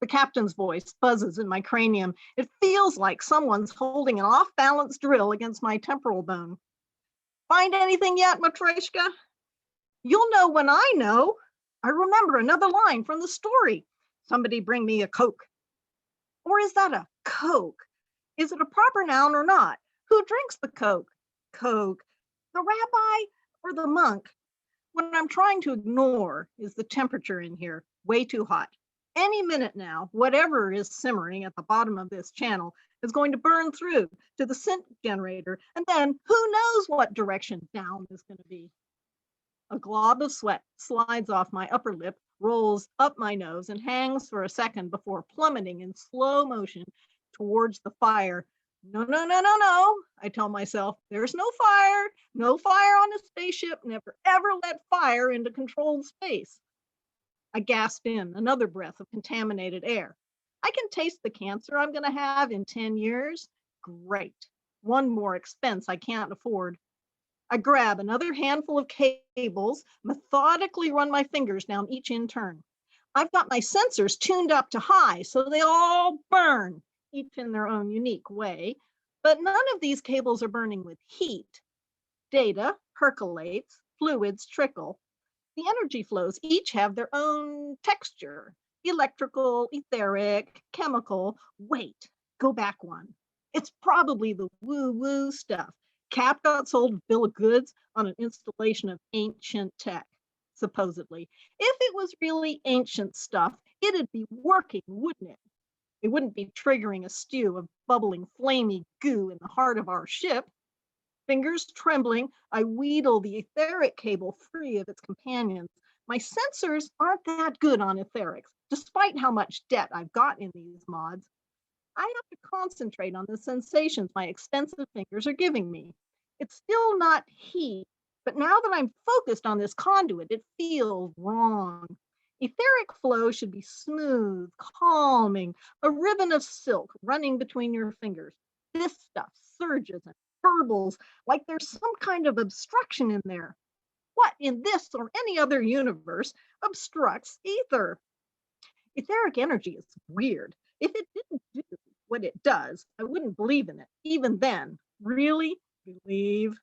The captain's voice buzzes in my cranium. It feels like someone's holding an off-balance drill against my temporal bone. Find anything yet, Matryoshka? You'll know when I know. I remember another line from the story. Somebody bring me a Coke. Or is that a Coke? Is it a proper noun or not? Who drinks the Coke? Coke. The rabbi or the monk? What I'm trying to ignore is the temperature in here, way too hot. Any minute now, whatever is simmering at the bottom of this channel is going to burn through to the scent generator, and then who knows what direction down is going to be. A glob of sweat slides off my upper lip, rolls up my nose, and hangs for a second before plummeting in slow motion towards the fire. No, no, no, no, no, I tell myself, there's no fire on a spaceship, never ever let fire into controlled space. I gasp in another breath of contaminated air. I can taste the cancer I'm gonna have in 10 years. Great, one more expense I can't afford. I grab another handful of cables, methodically run my fingers down each in turn. I've got my sensors tuned up to high so they all burn, each in their own unique way, but none of these cables are burning with heat. Data percolates, fluids trickle. The energy flows each have their own texture, electrical, etheric, chemical. Wait, go back one. It's probably the woo-woo stuff. Cap got sold a bill of goods on an installation of ancient tech, supposedly. If it was really ancient stuff, it'd be working, wouldn't it? It wouldn't be triggering a stew of bubbling, flamey goo in the heart of our ship. Fingers trembling, I wheedle the etheric cable free of its companions. My sensors aren't that good on etherics, despite how much debt I've got in these mods. I have to concentrate on the sensations my expensive fingers are giving me. It's still not heat, but now that I'm focused on this conduit, it feels wrong. Etheric flow should be smooth, calming, a ribbon of silk running between your fingers. This stuff surges and burbles like there's some kind of obstruction in there. What in this or any other universe obstructs ether? Etheric energy is weird. If it didn't do what it does, I wouldn't believe in it. Even then, really believe?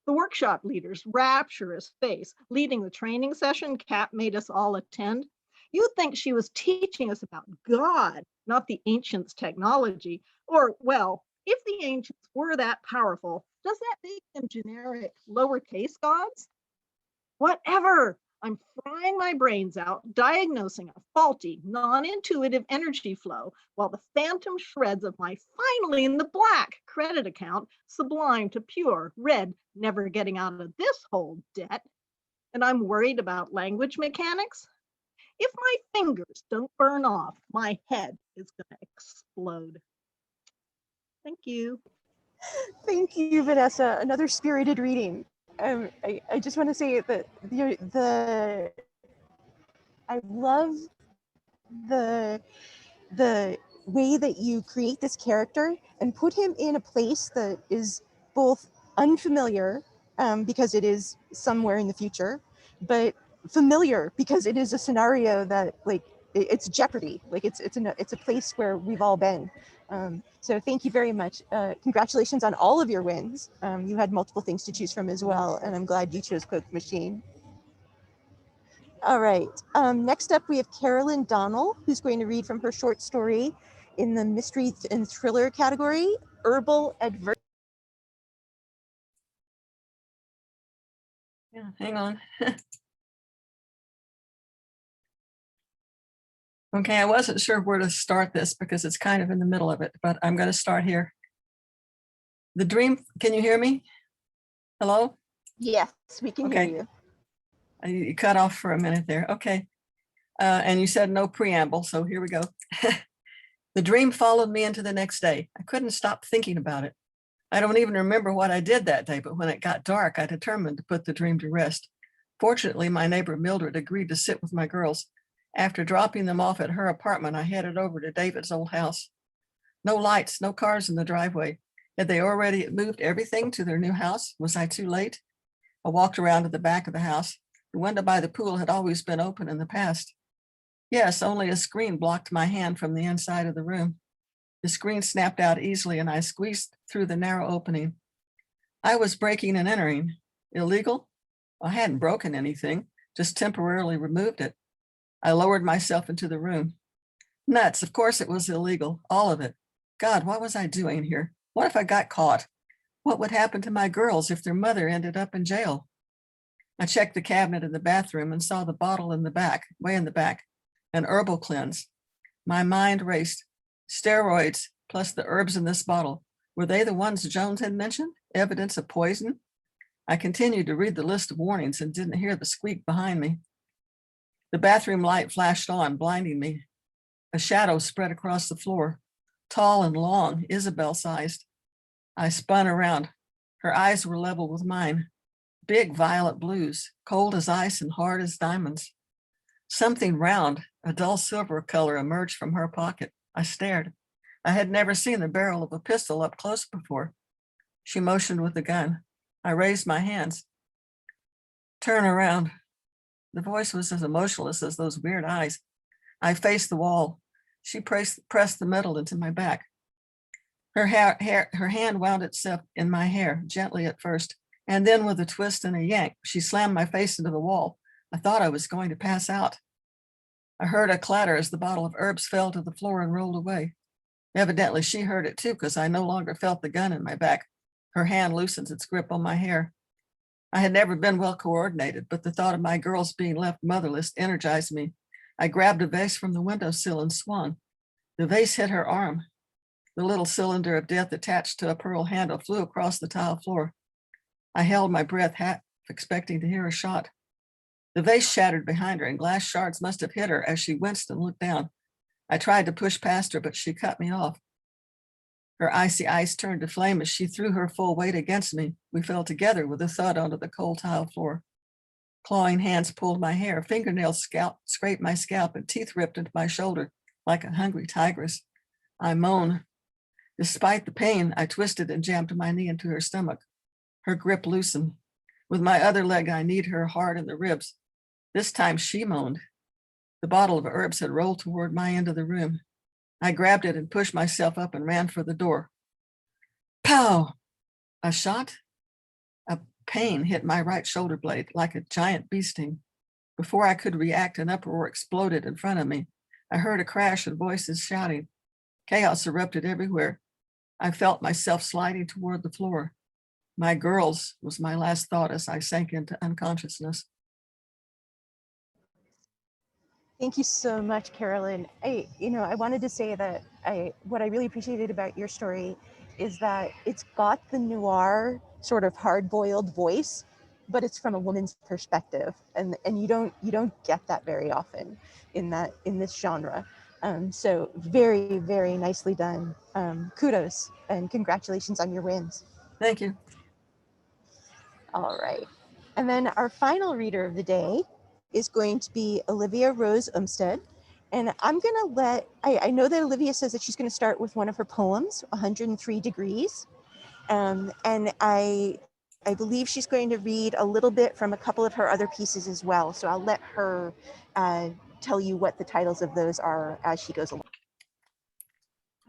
The workshop leader's rapturous face leading the training session Cap made us all attend. You'd think she was teaching us about God, not the ancients' technology, or, well, If the ancients were that powerful, does that make them generic lowercase gods? Whatever. I'm frying my brains out, diagnosing a faulty, non-intuitive energy flow, while the phantom shreds of my finally in the black credit account sublime to pure red, never getting out of this whole debt. And I'm worried about language mechanics. If my fingers don't burn off, my head is gonna explode. Thank you. Thank you, Vanessa. Another spirited reading. I just want to say that I love the way that you create this character and put him in a place that is both unfamiliar because it is somewhere in the future, but familiar because it is a scenario that like it's Jeopardy. Like it's a place where we've all been. So thank you very much. Congratulations on all of your wins. You had multiple things to choose from as well, and I'm glad you chose Cook Machine. All right, next up we have Carolyn Donnell, who's going to read from her short story in the mystery and thriller category, Herbal Adversity. Yeah, hang on. Okay, I wasn't sure where to start this because it's kind of in the middle of it, but I'm going to start here. The dream, can you hear me? Hello? Yes, we can hear you. You cut off for a minute there. Okay. And you said no preamble, so here we go. The dream followed me into the next day. I couldn't stop thinking about it. I don't even remember what I did that day, but when it got dark, I determined to put the dream to rest. Fortunately, my neighbor Mildred agreed to sit with my girls. After dropping them off at her apartment, I headed over to David's old house. No lights, no cars in the driveway. Had they already moved everything to their new house? Was I too late? I walked around to the back of the house. The window by the pool had always been open in the past. Yes, only a screen blocked my hand from the inside of the room. The screen snapped out easily and I squeezed through the narrow opening. I was breaking and entering. Illegal? I hadn't broken anything, just temporarily removed it. I lowered myself into the room. Nuts, of course it was illegal, all of it. God, what was I doing here? What if I got caught? What would happen to my girls if their mother ended up in jail? I checked the cabinet in the bathroom and saw the bottle in the back, way in the back, an herbal cleanse. My mind raced. Steroids plus the herbs in this bottle. Were they the ones Jones had mentioned? Evidence of poison? I continued to read the list of warnings and didn't hear the squeak behind me. The bathroom light flashed on, blinding me. A shadow spread across the floor, tall and long, Isabel-sized. I spun around. Her eyes were level with mine. Big violet blues, cold as ice and hard as diamonds. Something round, a dull silver color, emerged from her pocket. I stared. I had never seen the barrel of a pistol up close before. She motioned with the gun. I raised my hands. Turn around. The voice was as emotionless as those weird eyes. I faced the wall. She pressed the metal into my back. Her hand wound itself in my hair, gently at first, and then with a twist and a yank, she slammed my face into the wall. I thought I was going to pass out. I heard a clatter as the bottle of herbs fell to the floor and rolled away. Evidently, she heard it too, because I no longer felt the gun in my back. Her hand loosened its grip on my hair. I had never been well coordinated, but the thought of my girls being left motherless energized me. I grabbed a vase from the windowsill and swung. The vase hit her arm. The little cylinder of death attached to a pearl handle flew across the tile floor. I held my breath, half expecting to hear a shot. The vase shattered behind her and glass shards must have hit her as she winced and looked down. I tried to push past her, but she cut me off. Her icy eyes turned to flame as she threw her full weight against me. We fell together with a thud onto the cold tile floor. Clawing hands pulled my hair, fingernails scraped my scalp, and teeth ripped into my shoulder like a hungry tigress. I moaned. Despite the pain, I twisted and jammed my knee into her stomach. Her grip loosened. With my other leg, I kneed her hard in the ribs. This time she moaned. The bottle of herbs had rolled toward my end of the room. I grabbed it and pushed myself up and ran for the door. Pow! A shot? A pain hit my right shoulder blade like a giant bee sting. Before I could react, an uproar exploded in front of me. I heard a crash and voices shouting. Chaos erupted everywhere. I felt myself sliding toward the floor. My girls was my last thought as I sank into unconsciousness. Thank you so much, Carolyn. I wanted to say that what I really appreciated about your story is that it's got the noir sort of hard-boiled voice, but it's from a woman's perspective, and you don't get that very often in this genre. So very, very nicely done. Kudos and congratulations on your wins. Thank you. All right. And then our final reader of the day is going to be Olivia Rose Umstead. And I'm going to I know that Olivia says that she's going to start with one of her poems, 103 Degrees. And I believe she's going to read a little bit from a couple of her other pieces as well. So I'll let her tell you what the titles of those are as she goes along.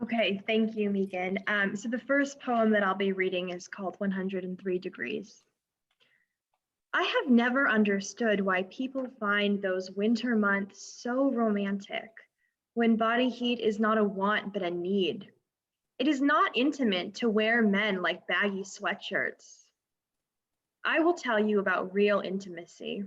Okay, thank you, Megan. So the first poem that I'll be reading is called 103 Degrees. I have never understood why people find those winter months so romantic, when body heat is not a want but a need. It is not intimate to wear men like baggy sweatshirts. I will tell you about real intimacy.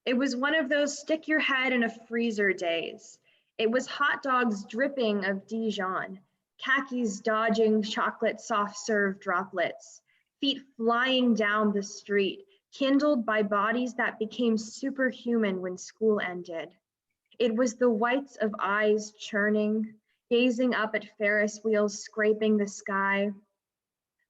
It was one of those stick your head in a freezer days. It was hot dogs dripping of Dijon, khakis dodging chocolate soft serve droplets, feet flying down the street, kindled by bodies that became superhuman when school ended. It was the whites of eyes churning, gazing up at Ferris wheels scraping the sky,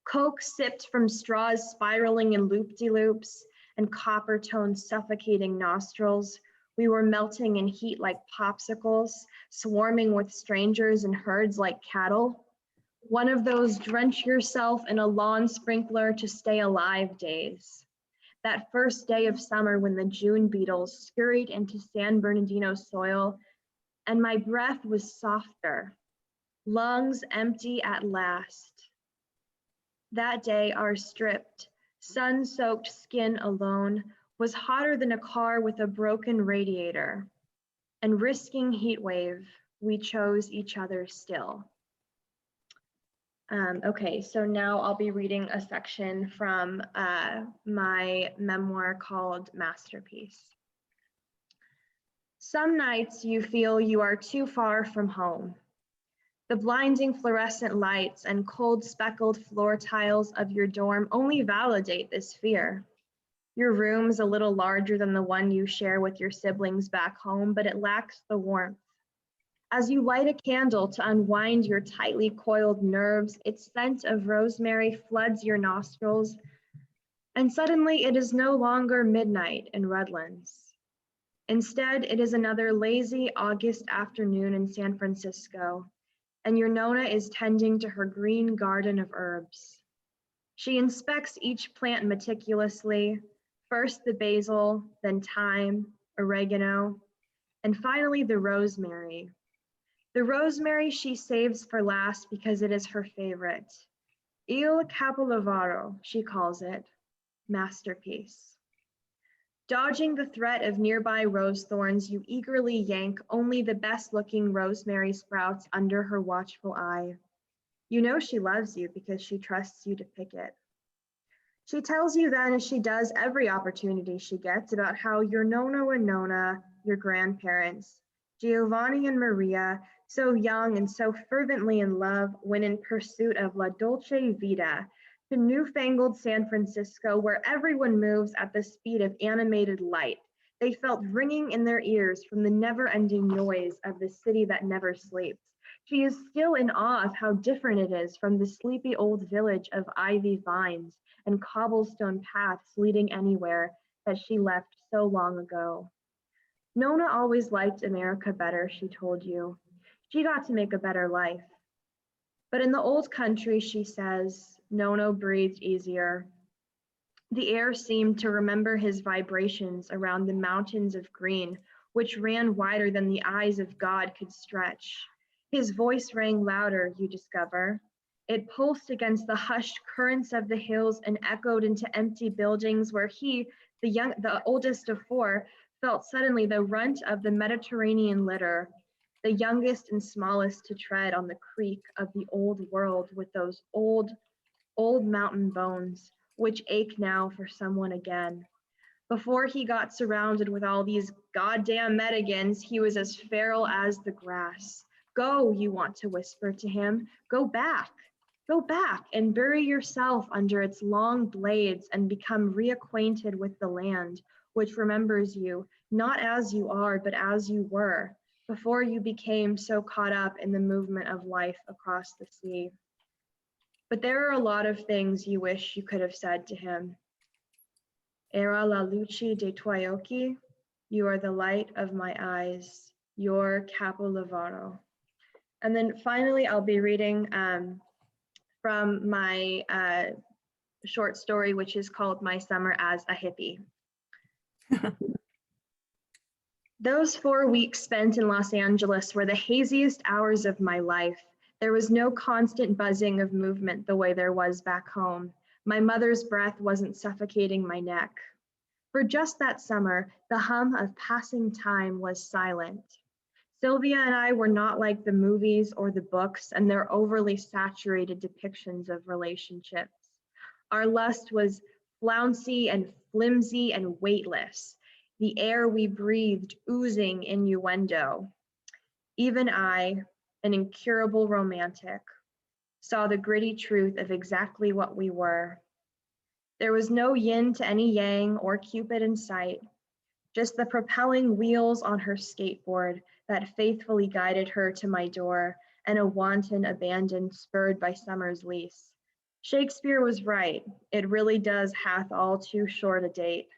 Coke sipped from straws spiraling in loop-de-loops, and copper tones suffocating nostrils. We were melting in heat like popsicles, swarming with strangers in herds like cattle. One of those drench yourself in a lawn sprinkler to stay alive days. That first day of summer when the June beetles scurried into San Bernardino soil, and my breath was softer, lungs empty at last. That day, our stripped, sun-soaked skin alone was hotter than a car with a broken radiator. And risking heat wave, we chose each other still. Okay, so now I'll be reading a section from my memoir called Masterpiece. Some nights you feel you are too far from home. The blinding fluorescent lights and cold speckled floor tiles of your dorm only validate this fear. Your room's a little larger than the one you share with your siblings back home, but it lacks the warmth. As you light a candle to unwind your tightly coiled nerves, its scent of rosemary floods your nostrils, and suddenly it is no longer midnight in Redlands. Instead, it is another lazy August afternoon in San Francisco, and your Nona is tending to her green garden of herbs. She inspects each plant meticulously, first the basil, then thyme, oregano, and finally the rosemary. The rosemary she saves for last because it is her favorite. Il capolavoro, she calls it, masterpiece. Dodging the threat of nearby rose thorns, you eagerly yank only the best-looking rosemary sprouts under her watchful eye. You know she loves you because she trusts you to pick it. She tells you then, as she does every opportunity she gets, about how your Nono and Nona, your grandparents, Giovanni and Maria, so young and so fervently in love, went in pursuit of La Dolce Vita, to newfangled San Francisco, where everyone moves at the speed of animated light. They felt ringing in their ears from the never-ending noise of the city that never sleeps. She is still in awe of how different it is from the sleepy old village of ivy vines and cobblestone paths leading anywhere that she left so long ago. Nona always liked America better, she told you. She got to make a better life. But in the old country, she says, Nono breathed easier. The air seemed to remember his vibrations around the mountains of green, which ran wider than the eyes of God could stretch. His voice rang louder, you discover. It pulsed against the hushed currents of the hills and echoed into empty buildings where he, the oldest of four, felt suddenly the runt of the Mediterranean litter. the youngest and smallest to tread on the creek of the old world with those old mountain bones, which ache now for someone again. Before he got surrounded with all these goddamn metigans, he was as feral as the grass. Go, you want to whisper to him. Go back and bury yourself under its long blades and become reacquainted with the land, which remembers you, not as you are, but as you were, before you became so caught up in the movement of life across the sea. But there are a lot of things you wish you could have said to him. Era la luce de tuoi occhi, you are the light of my eyes, your capolavoro. And then finally, I'll be reading from my short story, which is called My Summer as a Hippie. Those 4 weeks spent in Los Angeles were the haziest hours of my life. There was no constant buzzing of movement the way there was back home. My mother's breath wasn't suffocating my neck. For just that summer, the hum of passing time was silent. Sylvia and I were not like the movies or the books and their overly saturated depictions of relationships. Our lust was flouncy and flimsy and weightless, the air we breathed oozing innuendo. Even I, an incurable romantic, saw the gritty truth of exactly what we were. There was no yin to any yang or Cupid in sight, just the propelling wheels on her skateboard that faithfully guided her to my door and a wanton abandon spurred by summer's lease. Shakespeare was right. It really does hath all too short a date.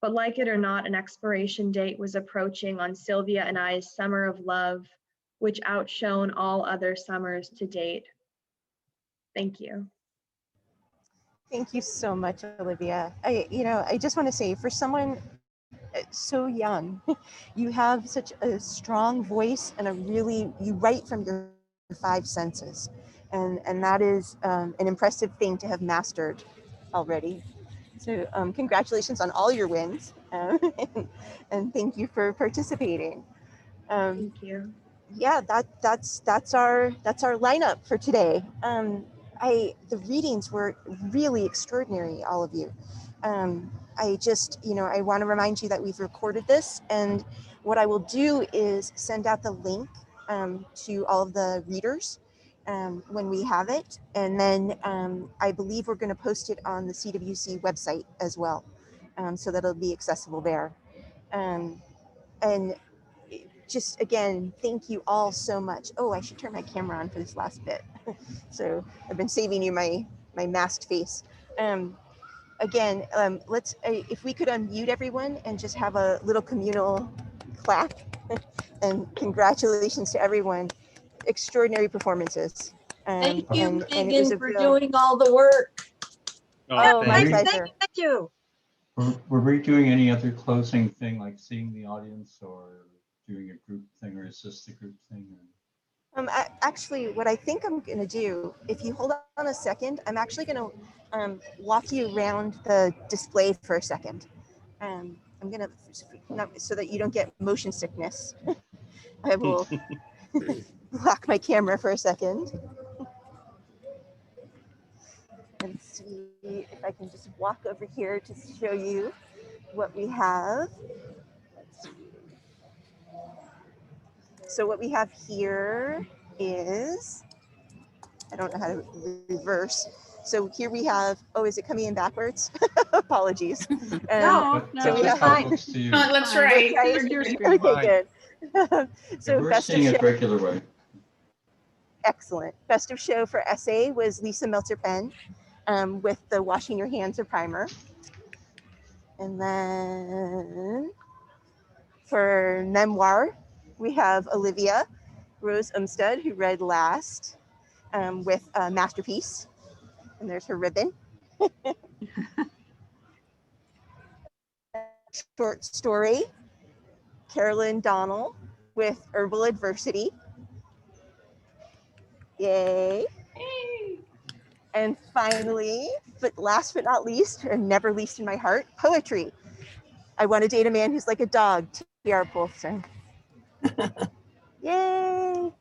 But like it or not, an expiration date was approaching on Sylvia and I's summer of love, which outshone all other summers to date. Thank you. Thank you so much, Olivia. I just want to say, for someone so young, you have such a strong voice and you write from your 5 senses. And that is an impressive thing to have mastered already. So congratulations on all your wins, and thank you for participating. Thank you. Yeah, that's our lineup for today. The readings were really extraordinary, all of you. I want to remind you that we've recorded this, and what I will do is send out the link to all of the readers when we have it, and then I believe we're going to post it on the CWC website as well, so that it'll be accessible there. And just again, thank you all so much. Oh, I should turn my camera on for this last bit. So I've been saving you my masked face. Again, let's, if we could unmute everyone and just have a little communal clap. And congratulations to everyone. Extraordinary performances. Thank you, and it was Megan, for doing all the work. Oh, my thank pleasure. Thank you. Were we doing any other closing thing, like seeing the audience or doing a group thing, or is this the group thing? Actually, what I think I'm going to do, if you hold on a second, I'm actually going to walk you around the display for a second. I'm going to, so that you don't get motion sickness, I will lock my camera for a second and see if I can just walk over here to show you what we have. Let's see. So what we have here is, I don't know how to reverse. So here we have, oh, is it coming in backwards? Apologies. No, so we have, how it looks to you. Looks right. Okay, good. So We're best of seeing it show. regular way. Excellent. Best of show for essay was Lisa Meltzer-Penn with the Washing Your Hands or primer. And then for memoir, we have Olivia Rose Umstead, who read last with Masterpiece. And there's her ribbon. Short story, Carolyn Donnell with Herbal Adversity. Yay. And finally, but last but not least, and never least in my heart, poetry. I Want to Date a Man Who's Like a Dog, T.R. Bolson. Yay!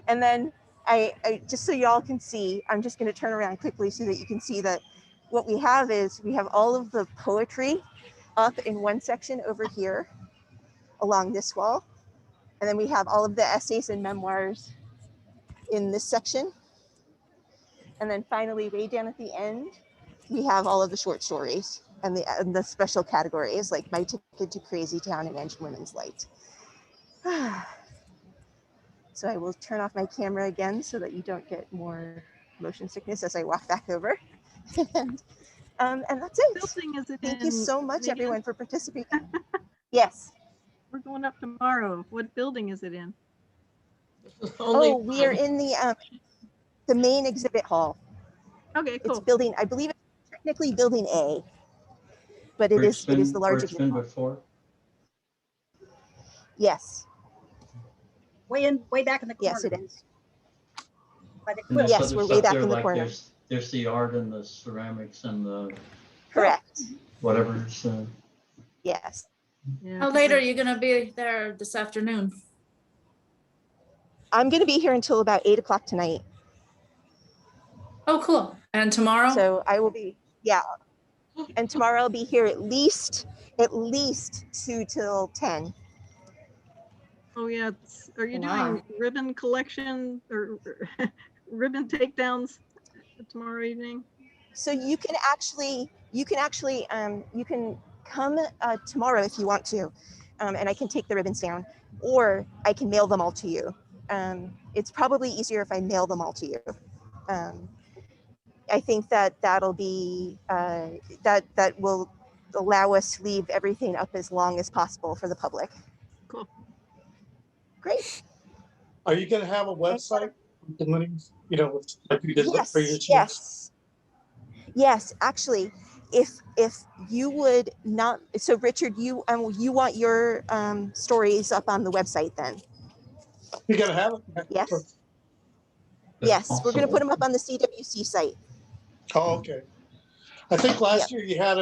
And then I just so y'all can see, I'm just going to turn around quickly so that you can see that what we have is we have all of the poetry up in one section over here along this wall. And then we have all of the essays and memoirs in this section. And then finally, way down at the end, we have all of the short stories and the special categories like My Ticket to Crazy Town and Engine Women's Light. So I will turn off my camera again so that you don't get more motion sickness as I walk back over. And that's it. Building is it Thank you in, so much, Megan? everyone, for participating. Yes. We're going up tomorrow. What building is it in? Oh, we are in the main exhibit hall. Okay, cool. It's building, I believe it's technically building A, but it is the large Where it's exhibit been hall. before? Yes. Way back in the corner. Yes, it is. By the And there's Yes, other we're stuff way back there, in the like corner. There's the art and the ceramics and the Correct. whatever's. Yes. How late are you gonna be there this afternoon? I'm going to be here until about 8 o'clock tonight. Oh, cool. And tomorrow? So I will be, yeah. And tomorrow I'll be here at least 2 till 10. Oh yeah, are you Wow. doing ribbon collection or ribbon takedowns tomorrow evening? So you can come tomorrow if you want to, and I can take the ribbons down, or I can mail them all to you. It's probably easier if I mail them all to you. I think that'll be that will allow us to leave everything up as long as possible for the public. Cool. Great. Are you going to have a website? You know, like you did the Yes, previous years? yes. Actually, if you would not, so Richard, you want your stories up on the website then? You're going to have it? Yes. Yes, we're going to put them up on the CWC site. Oh, okay. I think last year you had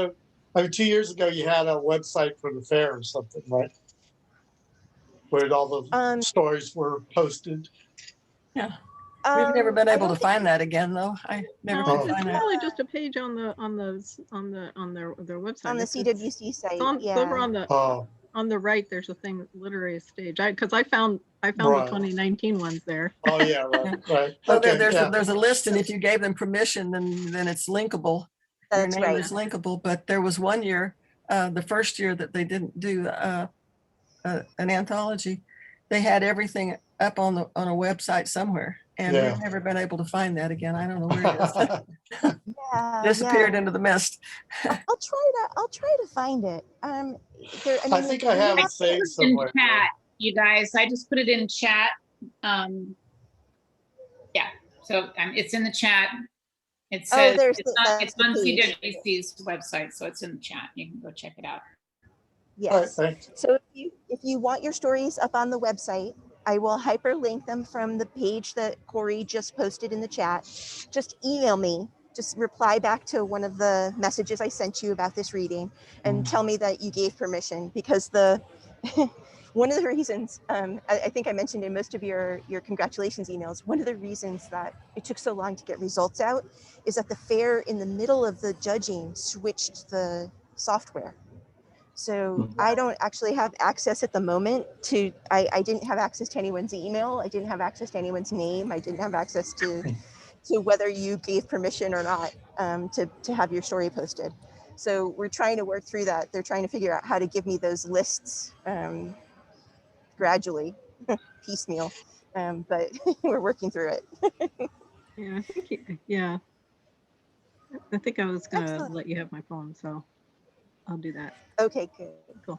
2 years ago you had a website for the fair or something, right? Where all the stories were posted. Yeah. We've never been able to find that again, though. I never No, could it's find that. probably just a page on their website. On the CWC site, It's yeah. over on the right. There's a thing, literary stage. Because I found the 2019 ones there. Oh yeah, right. Well, Okay, there's a list, and if you gave them permission, then it's linkable. That's Your name right. is linkable. But there was one year, the first year that they didn't do an anthology, they had everything up on a website somewhere, and Yeah. we've never been able to find that again. I don't know where it is. Yeah, Disappeared yeah. into the mist. I'll try to find it. I think I have it saved in somewhere. chat, you guys. I just put it in chat. Yeah, so it's in the chat. It says it's on CWC's website, so it's in the chat. You can go check it out. Yes. All right, So if you want your stories up on the website, I will hyperlink them from the page that Corey just posted in the chat. Just email me. Just reply back to one of the messages I sent you about this reading and tell me that you gave permission, because one of the reasons, I think I mentioned in most of your congratulations emails, one of the reasons that it took so long to get results out is that the fair in the middle of the judging switched the software. So I don't actually have access at the moment to, I didn't have access to anyone's email. I didn't have access to anyone's name. I didn't have access to whether you gave permission or not to have your story posted. So we're trying to work through that. They're trying to figure out how to give me those lists gradually, piecemeal, but we're working through it. Yeah, I think I was gonna let you have my phone, so I'll do that. Okay, good. Cool.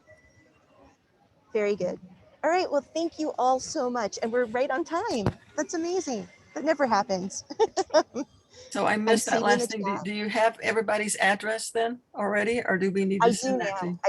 Very good. All right, well, thank you all so much. And we're right on time. That's amazing. That never happens. So I missed that seeing in last the thing. chat. Do you have everybody's address then already, or do we need to I do send that to now. you?